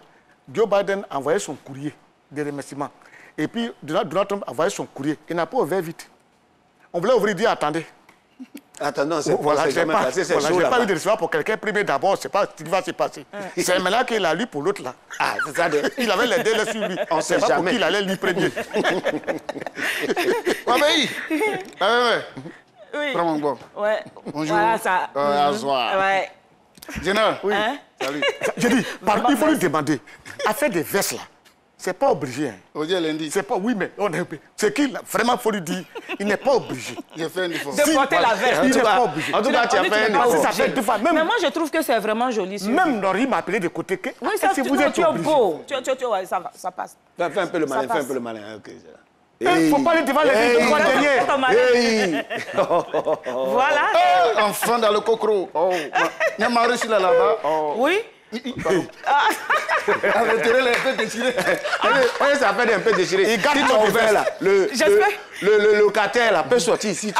Joe Biden a envoyé son courrier de remerciements. Et puis Donald Trump a envoyé son courrier. Il n'a pas ouvert vite. On voulait ouvrir et dire attendez. Attendons, c'est jamais passé, c'est chaud. Je n'ai pas eu de recevoir pour quelqu'un privé d'abord, c'est pas ce qui va se passer. C'est maintenant qu'il a lu pour l'autre là. Ah, c'est ça. Il avait les délais sur lui. On sait pas jamais. Pour qui il allait lui premier. Oui. Prends mon bon. Ouais. Bonjour. Voilà ça. Bonsoir. Ouais. Général. Oui. Salut. J'ai dit, il faut lui demander. À faire des vestes là. C'est pas obligé. Aujourd'hui, lundi. C'est pas, oui, mais c'est qu'il vraiment faut lui dire, il n'est pas obligé. J'ai fait un effort. De porter la veste. Il n'est pas obligé. En tout cas, tu as fait un effort. Ça fait 2 fois. Mais moi, je trouve que c'est vraiment joli. Même Nori m'a appelé de côté. Oui, ça, si vous êtes tu es beau. Ça passe. Fais un peu le malin, fais un peu le malin. Il ne faut pas aller devant les deux Voilà. Enfant dans le cocro. Il y a Marie sur là-bas. Oui. Arrêtez les peu déchirés. Ça fait un peu déchiré. Il garde nos ouvert là. Le locataire là peut sortir ici.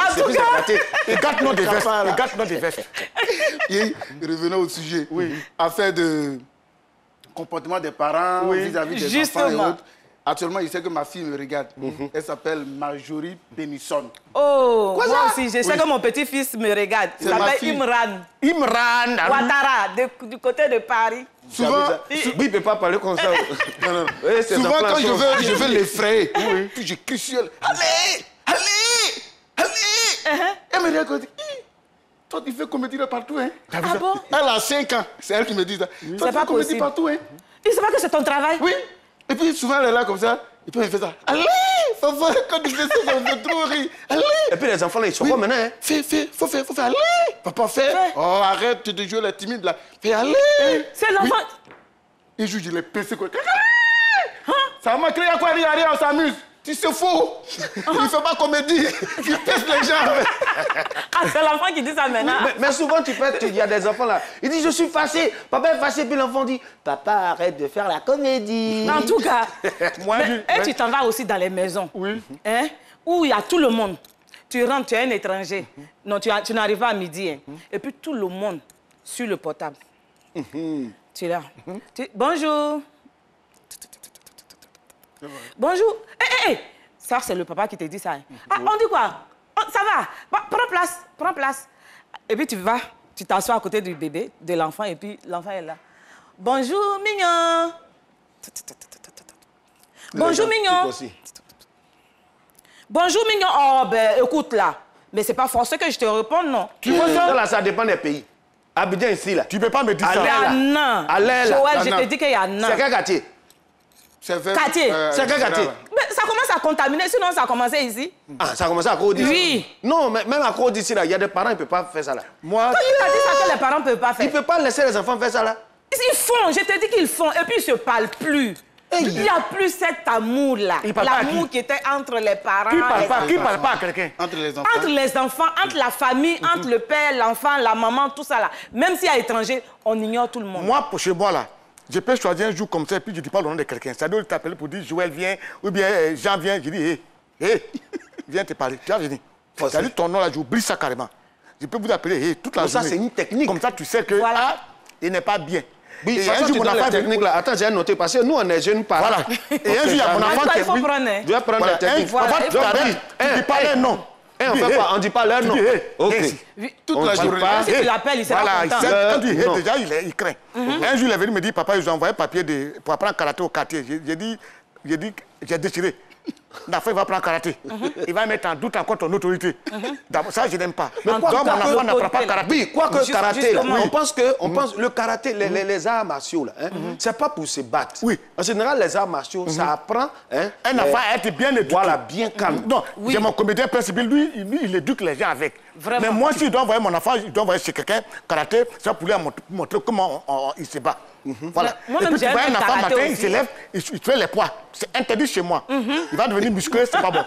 Il garde nos vestes. Il garde nos vestes. Revenons au sujet. Affaire de comportement des parents vis-à-vis des enfants et autres. Actuellement, il sait que ma fille me regarde. Elle s'appelle Marjorie Benison. Oh, quoi moi aussi, je sais que mon petit-fils me regarde. Il s'appelle Imran. Imran. Ouattara, du côté de Paris. Souvent, oui, il ne peut pas parler comme ça. Souvent, quand je veux l'effrayer, je crie sur elle. Allez. Elle me regarde et dit, toi, tu fais comédie partout. Hein? Ah bon? Elle a 5 ans. C'est elle qui me dit ça. Toi, tu fais comédie partout. Hein? Il ne sait pas que c'est ton travail? Oui. Et puis souvent elle est là comme ça, et puis elle fait ça. Allez, papa, quand tu fais ça, ça me fait trop rire. Allez. Et puis les enfants là, ils sont quoi maintenant? Hein? Faut faire. Allez. Papa, fais. Oh, arrête de jouer la timide là. Fais, allez. C'est l'enfant. Et je l'ai pincé quoi. Ça m'a créé à quoi rien, on s'amuse. Tu sais faux. Il ne fait pas comédie. Il pèse les gens. Ah, c'est l'enfant qui dit ça maintenant. Mais souvent, il y a des enfants là. Il dit, je suis fâché. Papa est fâché. Puis l'enfant dit, papa, arrête de faire la comédie. En tout cas, tu t'en vas aussi dans les maisons. Oui. Hein, où il y a tout le monde. Tu rentres, tu es un étranger. Non, tu n'arrives pas à midi. Hein. Et puis tout le monde sur le portable. Tu es là. Bonjour. Bonjour. Ça, c'est le papa qui te dit ça. Hein. Ah, on dit quoi? Ça va. Prends place. Et puis tu vas, tu t'assois à côté du bébé, de l'enfant, et puis l'enfant est là. Bonjour, mignon. Bonjour, mignon. Bonjour, mignon. Oh, ben, écoute là. Mais c'est pas forcé que je te réponde, non. Là, ça dépend des pays. Abidjan ici, là. Tu peux pas me dire ça. Il y a Nan. Allez, là. Joël, je te dis qu'il y a Nan. C'est quel quartier? Quartier. C'est quel quartier? Mais ça commence à contaminer, sinon ça a commencé ici. Ah, ça a commencé à cause d'ici? Oui. Non, mais même à cause d'ici, il y a des parents qui ne peuvent pas faire ça là. Moi... Quand il a dit ça que les parents ne peuvent pas faire. Ils ne peuvent pas laisser les enfants faire ça là. Ils font, je te dis qu'ils font, et puis ils ne se parlent plus. Il n'y a plus cet amour-là. L'amour qui était entre les parents. Qui parle pas à quelqu'un? Entre les enfants. Entre les enfants, entre la famille, entre le père, l'enfant, la maman, tout ça là. Même s'il y a étranger, on ignore tout le monde. Moi, chez moi là, je peux choisir un jour comme ça et puis je ne dis pas le nom de quelqu'un. C'est-à-dire, il t'appelle pour dire Joël vient, ou bien Jean vient. Je dis, hé, viens te parler. Tu vas venir. C'est-à-dire, ton nom là, j'oublie ça carrément. Je peux vous appeler toute la journée. Ça, c'est une technique. Comme ça, tu sais que il n'est pas bien. Oui, et un jour, mon enfant technique là. Attends, j'ai noté parce que nous, on est jeunes parents. Voilà. Et un jour, il y a mon enfant qui est. Je vais prendre la technique. Tu ne dis pas leur nom. On fait quoi? On ne dit pas leur nom. Ok. Toute la journée. Si tu l'appelles, il sera content. Quand tu dis déjà, il craint. Un jour, il est venu me dire, papa, ils ont envoyé un papier pour apprendre karaté au quartier. J'ai déchiré. L'enfant, il va prendre karaté. Il va mettre en doute encore ton autorité. Ça, je n'aime pas. Mais donc, mon enfant n'apprend pas karaté. Oui, quoique karaté, là, on pense le karaté, les arts martiaux, là, c'est pas pour se battre. Oui. En général, les arts martiaux, ça apprend un enfant à être bien éduqué. Voilà, bien calme. Non, j'ai mon comédien principal, lui, il éduque les gens avec. Vraiment. Mais moi, si je dois envoyer mon enfant, je dois envoyer chez quelqu'un, karaté, ça pour lui montrer comment il se bat. Voilà. Et puis tu vois un enfant matin, il se lève, il fait les poids. C'est interdit chez moi. Il va devenir musclé, c'est pas bon.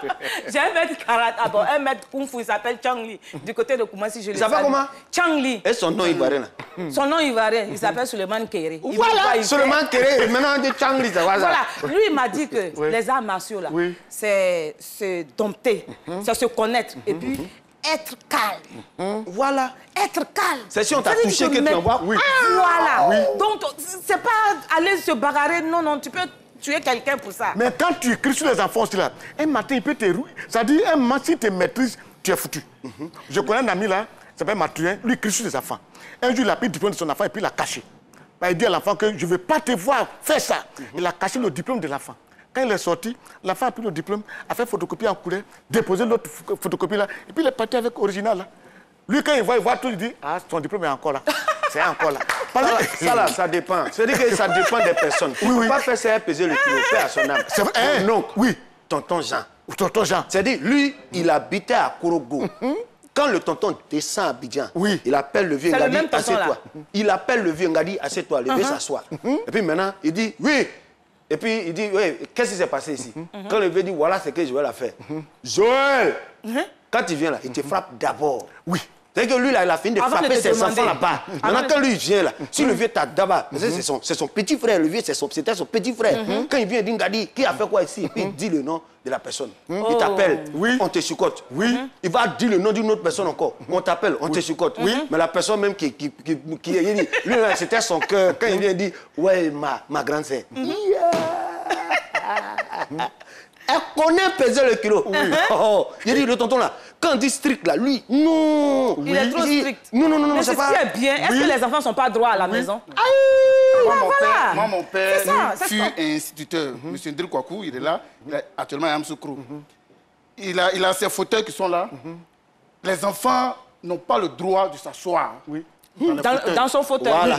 J'ai un maître karaté, un maître kung fu, il s'appelle Chang Li, du côté de Koumassi, je le sais. Il s'appelle comment? Chang Li. Et son nom ivoirien là? Son nom ivoirien, il s'appelle Suleiman Kéré. Voilà, Suleiman Kéré, maintenant on dit Chang Li, ça va ça. Voilà, lui il m'a dit que les arts martiaux là, c'est se dompter, c'est se connaître, et puis être calme. Voilà. Être calme. C'est si on t'a touché que tu envoies. Oui. Voilà. Oui. Donc, c'est pas aller se bagarrer. Non, non, tu peux tuer quelqu'un pour ça. Mais quand tu écris sur les enfants, là, un matin, il peut te rouiller. Ça dit, un matin, si tu maîtrises, tu es foutu. Je connais un ami là, il s'appelle Mathurin, lui, il écrit sur les enfants. Un jour, il a pris le diplôme de son enfant et puis il l'a caché. Il dit à l'enfant que je ne veux pas te voir faire ça. Il a caché le diplôme de l'enfant. Quand il est sorti, l'enfant a pris le diplôme, a fait photocopie en couleur, déposé l'autre photocopie là, et puis il est parti avec l'original là. Lui, quand il voit tout, il dit, ah, son diplôme est encore là. C'est encore là. Ça là, ça dépend. C'est-à-dire que ça dépend des personnes. Il ne faut pas faire ça peser le kilo, faire à son âme. C'est vrai. Non, oui, tonton Jean. Tonton Jean. C'est-à-dire, lui, il habitait à Korogo. Quand le tonton descend à Abidjan, il appelle le vieux Ngadi, assieds-toi. Il appelle le vieux Ngadi, assieds-toi, le vieux s'assoit. Et puis maintenant, il dit, oui. Et puis il dit, oui, qu'est-ce qui s'est passé ici? Quand le vieux dit, voilà ce que je vais la faire. Joël, quand il vient là, il te frappe d'abord. Oui. C'est-à-dire que lui, là, il a fini de frapper ses enfants là-bas. Maintenant, quand lui vient là, si le vieux tape d'abord, c'est son petit frère, le vieux, c'était son petit frère. Quand il vient, il dit, Ngadi, qui a fait quoi ici? Et puis il dit le nom de la personne. Il t'appelle, on te chicote. Il va dire le nom d'une autre personne encore. On t'appelle, on te chicote. Mais la personne même qui lui, c'était son cœur. Quand il vient, il dit, ouais, ma grande sœur. Elle connaît peser le kilo. Il dit, le tonton là, quand on dit strict là, lui, non. Il est trop strict. Non, c'est pas bien. Est-ce que les enfants ne sont pas droits à la maison? Moi, mon père fut instituteur. Monsieur Ndil Kwaku, il est là. Il est actuellement à Amsoukrou. Il a ces fauteuils qui sont là. Les enfants n'ont pas le droit de s'asseoir. Dans son fauteuil. Voilà.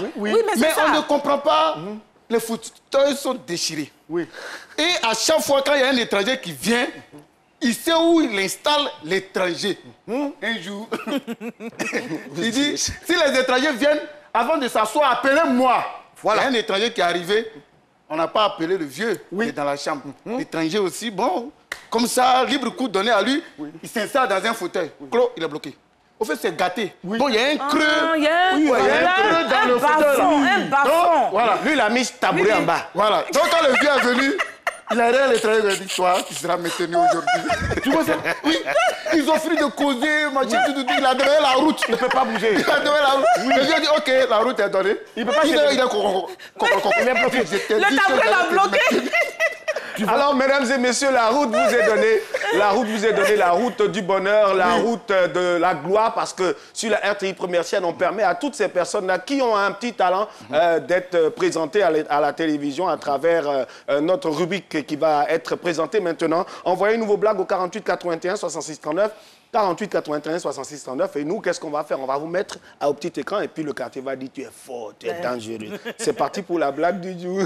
Mais on ne comprend pas. Les fauteuils sont déchirés. Et à chaque fois, quand il y a un étranger qui vient, il sait où il installe l'étranger. Un jour, il dit, si les étrangers viennent, avant de s'asseoir, appelez-moi. Voilà. Il y a un étranger qui est arrivé, on n'a pas appelé le vieux, il est dans la chambre. L'étranger aussi, bon, comme ça, libre coup donné à lui, il s'installe dans un fauteuil. Claude, il est bloqué. Au fait, c'est gâté. Bon, il y a un creux. Il y a un creux dans le fauteuil. Un bafon. Voilà, lui, il a mis tabouret en bas. Voilà. Donc, quand le vieux est venu, il a rien l'étranger, il a dit, toi, tu seras maintenu aujourd'hui. Tu vois ça? Oui. Ils ont fini de causer, il a donné la route. Il ne peut pas bouger. Il a donné la route. Le vieux a dit, ok, la route est donnée. Il ne peut pas il est bloqué. Le tabouret l'a bloqué. Alors, mesdames et messieurs, la route vous est donnée. La route vous est donnée, la route du bonheur, la route de la gloire, parce que sur la RTI Première Chaîne, on permet à toutes ces personnes-là qui ont un petit talent d'être présentées à la télévision à travers notre rubrique qui va être présentée maintenant. Envoyez une nouvelle blague au 48 81 66 39. 48 81 66 39. Et nous, qu'est-ce qu'on va faire? On va vous mettre au petit écran et puis le quartier va dire tu es fort, tu es dangereux. C'est parti pour la blague du jour.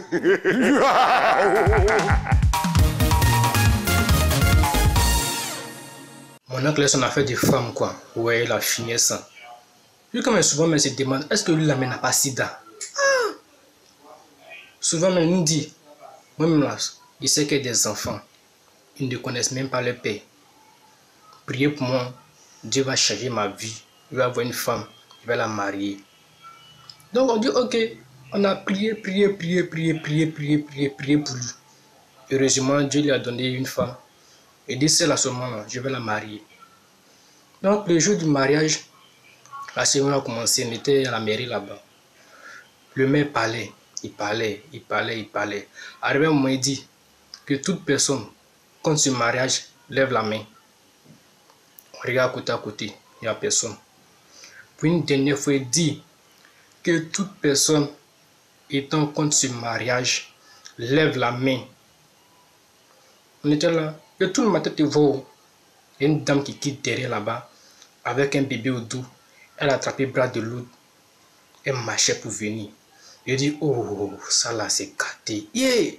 Mon oncle est en affaire de femme, quoi. Ouais, il a fini ça. Lui, quand même, souvent, il se demande, est-ce que lui, la mère n'a pas sida? Souvent, même, il nous dit, moi-même, là, il sait qu'il y a des enfants. Ils ne connaissent même pas leur père. Priez pour moi, Dieu va changer ma vie. Il va avoir une femme, il va la marier. Donc, on dit, ok, on a prié pour lui. Heureusement, Dieu lui a donné une femme. Il dit, c'est là seulement, je vais la marier. Donc, le jour du mariage, la cérémonie a commencé, on était à la mairie là-bas. Le maire parlait, il parlait. Arrivé un moment, il dit que toute personne, contre ce mariage, lève la main. On regarde côté à côté, il n'y a personne. Puis une dernière fois, il dit que toute personne étant contre ce mariage, lève la main. On était là, et tout le matin, tu vois, il y a une dame qui quitte derrière là-bas, avec un bébé au dos. Elle a attrapé le bras de l'autre. Elle marchait pour venir. Je dis, oh, ça là, c'est gâté. Yeah.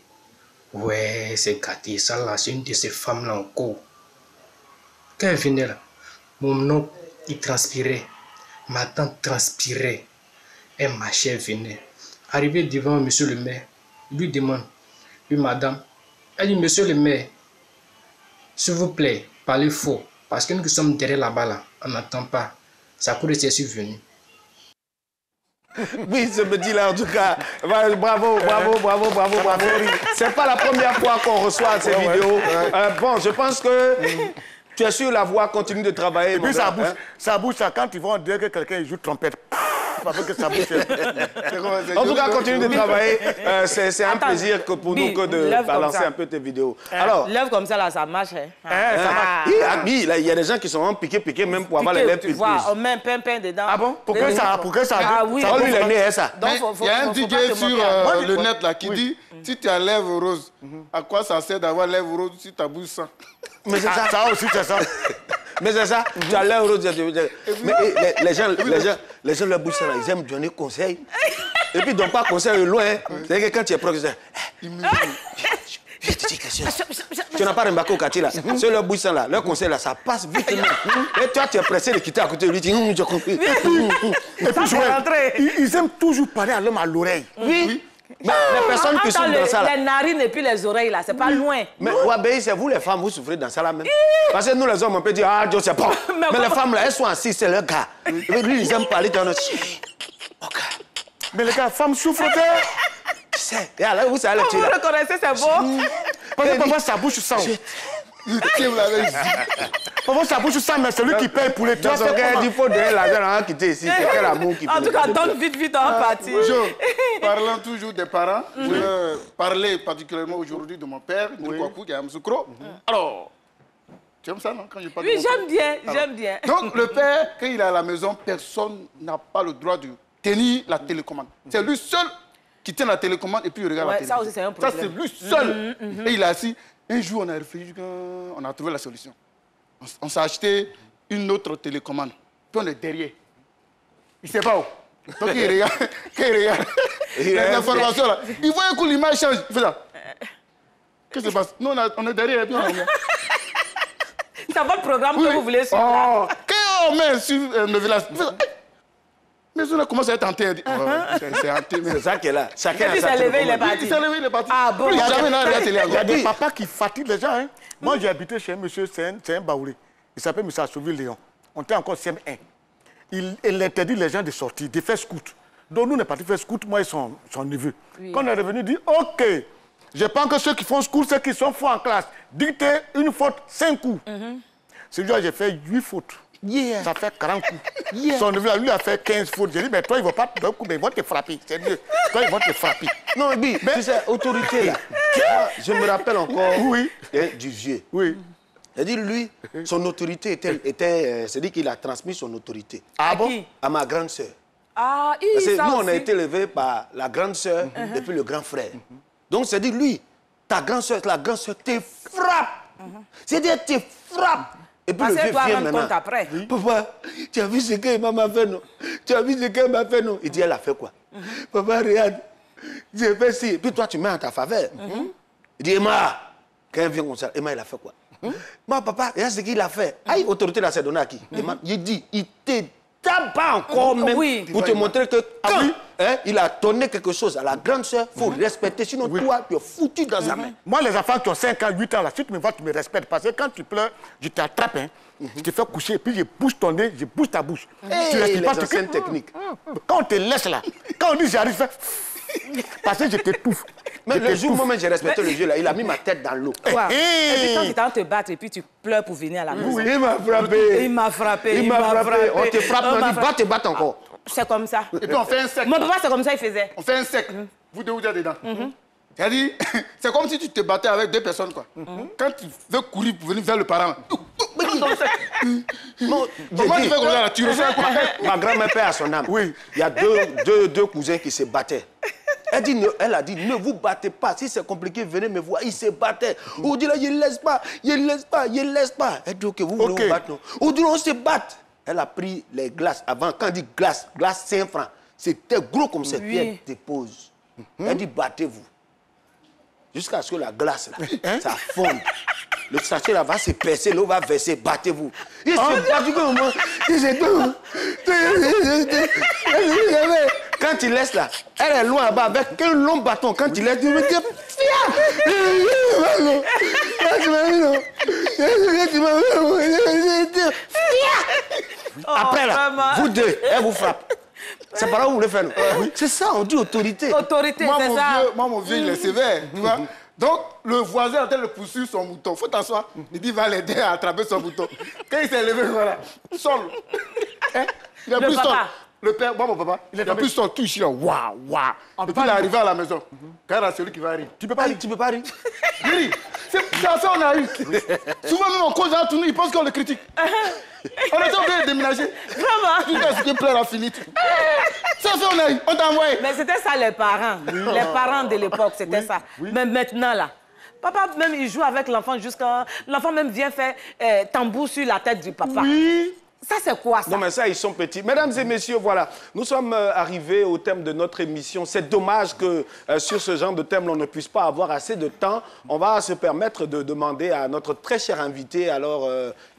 Ouais, c'est gâté. Ça là, c'est une de ces femmes-là encore. Quand elle venait là, mon oncle, il transpirait. Ma tante transpirait. Elle marchait, elle venait. Arrivé devant monsieur le maire, il lui demande, oui, madame. Elle dit, monsieur le maire, s'il vous plaît, parlez fort. Parce que nous qui sommes derrière là-bas, là, on n'entend pas. Ça court et c'est survenu. Oui, ce petit-là, en tout cas, bravo. C'est pas la première fois qu'on reçoit ces vidéos. Bon, je pense que tu es sûr la voix continue de travailler. Et puis ça bouge, quand ils vont dire que quelqu'un joue trompette. Que ça bouge. En tout cas, continue de travailler. C'est un plaisir que pour nous que de balancer un peu tes vidéos. Alors, lèvres comme ça, là, ça marche. Hein. Ça marche. Il y a des gens qui sont piqués même pour avoir les lèvres plus. On met un pain dedans. Ah bon? Pourquoi ça? Ah oui. Ça lui les nez, ça. Il y a un DJ sur le net là qui dit, si tu as lèvres roses, à quoi ça sert d'avoir lèvres roses si ta bouche sent? Mais c'est ça. Ça aussi, c'est ça. Mais c'est ça, tu as lèvres roses. Mais les gens, leur bouche, ils aiment donner conseil. Et puis, ils ne donnent pas conseil loin. C'est-à-dire que quand tu es proche, je te dis quelque chose. Tu n'as pas remarqué au quartier là. C'est leur bouche là, leur conseil là, ça passe vite. Et toi, tu es pressé de quitter à côté de lui. Tu dis, j'ai compris. Et puis, ils aiment toujours parler à l'homme à l'oreille. Oui. Mais les personnes qui sont dans ça là. Les narines et puis les oreilles là, c'est pas loin. Mais Ouabéi, c'est vous les femmes, vous souffrez dans ça là même. Parce que nous les hommes, on peut dire, ah Dieu, c'est bon. Mais les femmes là, elles sont assises, c'est leur gars. Lui, ils aiment parler dans notre. Mais les gars, femmes souffrent de. Tu sais, là, vous savez, vous le connaissez, c'est beau. Parce que parfois, ça bouche sang. Parfois, ça bouche sang, mais c'est lui qui paye pour les toits. Il faut donner l'argent à quitter ici. C'est quel amour qui En tout cas, donne vite, on va partir. Bonjour. Parlant toujours des parents, je vais parler particulièrement aujourd'hui de mon père, Nkwaku, qui est à Msoukro. Alors, tu aimes ça, non? Quand je parle oui, j'aime bien. Donc, le père, quand il est à la maison, personne n'a pas le droit de tenir la télécommande. C'est lui seul qui tient la télécommande et puis il regarde la télévision. Ça aussi, c'est un problème. Ça, c'est lui seul. Et il est assis. Un jour, on a réfléchi, on a trouvé la solution. On s'est acheté une autre télécommande. Puis on est derrière. Il ne sait pas où. Donc il regarde, quand il regarde les informations là, il voit un coup, l'image change. Il fait ça. Qu'est-ce qui se passe? Nous, on est derrière et puis on regarde. C'est votre programme que vous voulez suivre. Quand on met sur le village, il fait ça. Mais on commence à être hanté. C'est ça qui est là. Chacun a sa levé, il est parti. Il s'est levé, il est parti. Ah bon? Il y a des papas qui fatiguent les gens. Hein. Moi, j'ai habité chez un monsieur, c'est un Baoulé. Il s'appelle M. Assouvi-Léon. On était encore CM1. Il interdit les gens de sortir, de faire scout. Donc, nous, on est partis faire scout, moi et son neveu. Oui. Quand on est revenu, il dit, OK, je pense que ceux qui font scout, ceux qui sont forts en classe, dictez une faute, 5 coups. Ce jour, j'ai fait 8 fautes. Yeah. Ça fait 40 coups. Yeah. Son neveu, lui, a fait 15 fautes. J'ai dit, mais toi, ils ne vont pas te donner coup, mais ils vont te frapper. C'est mieux. Toi, ils vont te frapper. Non, mais tu sais, autorité, là. Je me rappelle encore du vieux. Oui. C'est-à-dire, lui, son autorité était c'est-à-dire qu'il a transmis son autorité. Ah bon? À ma grande sœur. Ah, parce que nous, on a été élevés par la grande sœur et puis le grand frère. Donc, c'est-à-dire, lui, ta grande sœur, la grande sœur te frappe. C'est-à-dire, te frappe. Et puis le vieux vient maintenant. Après. Papa, tu as vu ce qu'elle m'a fait, non? Tu as vu ce qu'elle m'a fait, non? Il dit, elle a fait quoi? Papa, regarde, j'ai fait ci. Et puis toi, tu mets en ta faveur. Il dit, Emma, quand elle vient comme ça, Emma, elle a fait quoi? Mon papa, regarde ce qu'il a fait. Aïe, autorité là, c'est donné à qui? Il dit, il te tape pas encore même pour te montrer que quand il a donné quelque chose à la grande sœur, il faut respecter. Sinon, toi, tu es foutu dans sa main. Moi, les enfants qui ont 5 ans, 8 ans, là, si tu me vois, tu me respectes. Parce que quand tu pleures, je t'attrape. Je te fais coucher, puis je bouge ton nez, je bouge ta bouche. Tu respires pas, tu fais technique. Quand on te laisse là, quand on dit j'arrive, parce que je t'étouffe. Mais le jour où j'ai respecté le jeu là, il a mis ma tête dans l'eau. Et puis quand il tente de te battre et puis tu pleures pour venir à la maison. Il m'a frappé. Il m'a frappé. Il m'a frappé. On te frappe, on dit va te battre encore. C'est comme ça. Et puis on fait un sec. Mon papa, c'est comme ça il faisait. On fait un sec. Vous deux, vous êtes dedans. C'est-à-dire, c'est comme si tu te battais avec 2 personnes, quoi. Quand tu veux courir pour venir vers le parent, comment tu fais comme ça? Tu refais quoi? Ma grand-mère perd à son âme. Oui. Il y a deux cousins qui se battaient. Elle a dit, ne vous battez pas. Si c'est compliqué, venez me voir. Ils se battaient. On dit là, il ne laisse pas, il laisse pas, il laisse pas. Elle dit, ok, vous voulez vous battre, non? On dit, on se bat. Elle a pris les glaces. Avant, quand on dit glace 5 francs, c'était gros comme cette pierre dépose. Elle dit, battez-vous. Jusqu'à ce que la glace, là, ça fonde. Le sachet là va se percer, l'eau va verser, battez-vous. Il se bat comme moi. Quand il laisse là, elle est loin là-bas avec un long bâton. Quand il laisse, il me dit, après là, vous deux, elle vous frappe. C'est par là où vous voulez faire. C'est ça, on dit autorité. Autorité, c'est ça. Moi, mon vieux, il est sévère. Tu vois? Donc, le voisin est en train de poursuivre son mouton. Il faut t'asseoir. Il dit, va l'aider à attraper son mouton. Quand il s'est levé, voilà, sol. Il n'a plus sol. Le père, moi, mon papa, il n'a plus sol. Tout ici, là, waouh, waouh. Et puis, il est arrivé à la maison. Quand il y a celui qui va rire. Tu peux pas rire. Tu peux pas rire. Rire. C'est à ça qu'on arrive. Souvent, même, on cause à tout, il pense qu'on le critique. On était obligé de déménager. Vraiment? Tu as ce qui pleure à Philippe. Ça, on a eu. On t'a envoyé. Mais c'était ça, les parents. Les parents de l'époque, c'était ça. Mais maintenant, là, papa, même, il joue avec l'enfant jusqu'à... L'enfant même vient faire tambour sur la tête du papa. Oui. Ça, c'est quoi, ça? Non, mais ça, ils sont petits. Mesdames et messieurs, voilà, nous sommes arrivés au thème de notre émission. C'est dommage que sur ce genre de thème, on ne puisse pas avoir assez de temps. On va se permettre de demander à notre très cher invité, alors,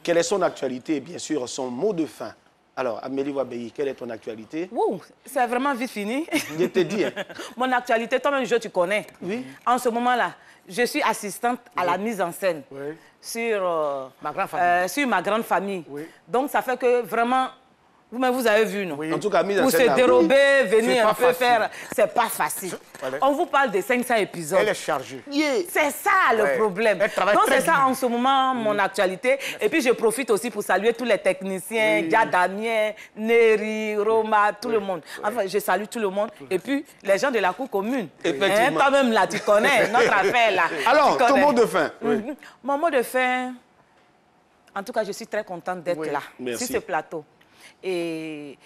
quelle est son actualité et bien sûr, son mot de fin. Alors, Amélie Wabéi, quelle est ton actualité? Ouh, c'est vraiment vite fini. Je t'ai dit. Hein. Mon actualité, toi-même, tu connais. Oui. En ce moment-là, je suis assistante à la mise en scène. Oui. Sur ma grande famille. Oui. Donc, ça fait que vraiment, vous-même, vous avez vu, non? Oui. En tout cas, mise en scène. Pour se dérober, venir un peu faire, c'est pas facile. On vous parle de 500 épisodes. Elle est chargée. Yeah. C'est ça le problème. Donc, c'est ça en ce moment, mon actualité. Et puis, je profite aussi pour saluer tous les techniciens, Damien, Neri, Roma, tout le monde. Enfin, je salue tout le monde. Et puis, les gens de la cour commune. Effectivement. Toi-même, là, tu connais notre affaire, là. Alors, ton mot de fin? Mon mot de fin, en tout cas, je suis très contente d'être là, sur ce plateau. Et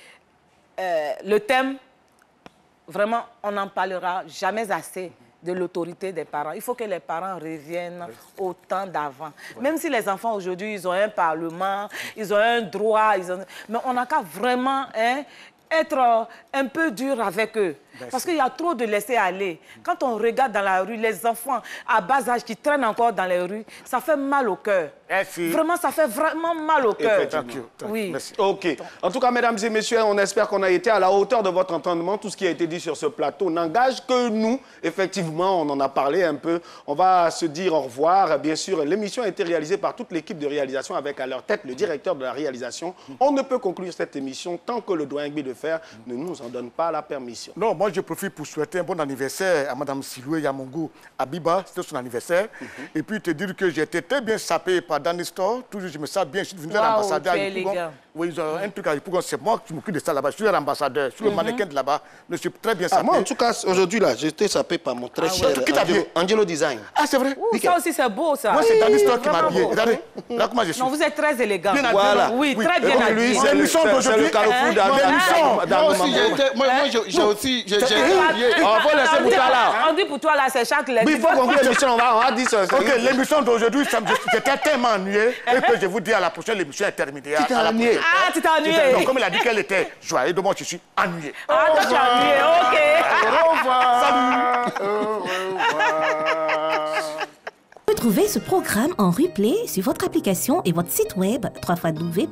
le thème, vraiment, on n'en parlera jamais assez de l'autorité des parents. Il faut que les parents reviennent au temps d'avant. Même si les enfants aujourd'hui, ils ont un parlement, ils ont un droit, mais on n'a qu'à vraiment être un peu dur avec eux. Parce qu'il y a trop de laisser aller. Quand on regarde dans la rue, les enfants à bas âge qui traînent encore dans les rues, ça fait mal au cœur. Vraiment, ça fait vraiment mal au cœur. Oui. Merci. OK. En tout cas, mesdames et messieurs, on espère qu'on a été à la hauteur de votre entendement. Tout ce qui a été dit sur ce plateau n'engage que nous. Effectivement, on en a parlé un peu. On va se dire au revoir. Bien sûr, l'émission a été réalisée par toute l'équipe de réalisation avec à leur tête le directeur de la réalisation. On ne peut conclure cette émission tant que le doyen Gbi de Fer ne nous en donne pas la permission. Non, moi, je profite pour souhaiter un bon anniversaire à Mme Siloué Yamongo Abiba. C'était son anniversaire. Et puis te dire que j'ai été très bien sapé par Danny Store. Toujours, je me sens bien. Je suis devenu l'ambassadeur. Oui, ils ont un truc à Yopougon. C'est moi qui m'occupe de ça là-bas. Je suis l'ambassadeur. Je suis le mannequin de là-bas. Je suis très bien sapé. Moi, en tout cas, aujourd'hui, là, j'ai été sapé par mon très cher Angelo Design. Ah, c'est vrai? Ça aussi, c'est beau, ça. Moi, c'est Danny Store qui m'a habillé. Regardez. Là, comment je suis. Non, vous êtes très élégant. Voilà. Oui, très bien habillé. C'est l'émission d'aujourd'hui. C'est le carrefour moi, j'ai aussi... On va laisser pour toi là. On dit pour toi là, c'est chaque lundi. Oui, il faut conclure l'émission, on va dire ça. Ok, l'émission d'aujourd'hui, j'étais tellement ennuyé et que je vous dis à la prochaine, l'émission est terminée. Tu t'es ennuyé? Ah, tu t'es ennuyé? Donc, comme il a dit qu'elle était joyeuse, donc moi je suis ennuyé. Ah, toi tu es ennuyé, ok. Au revoir. Salut. Au revoir. Retrouvez ce programme en replay sur votre application et votre site web www.rti.ci.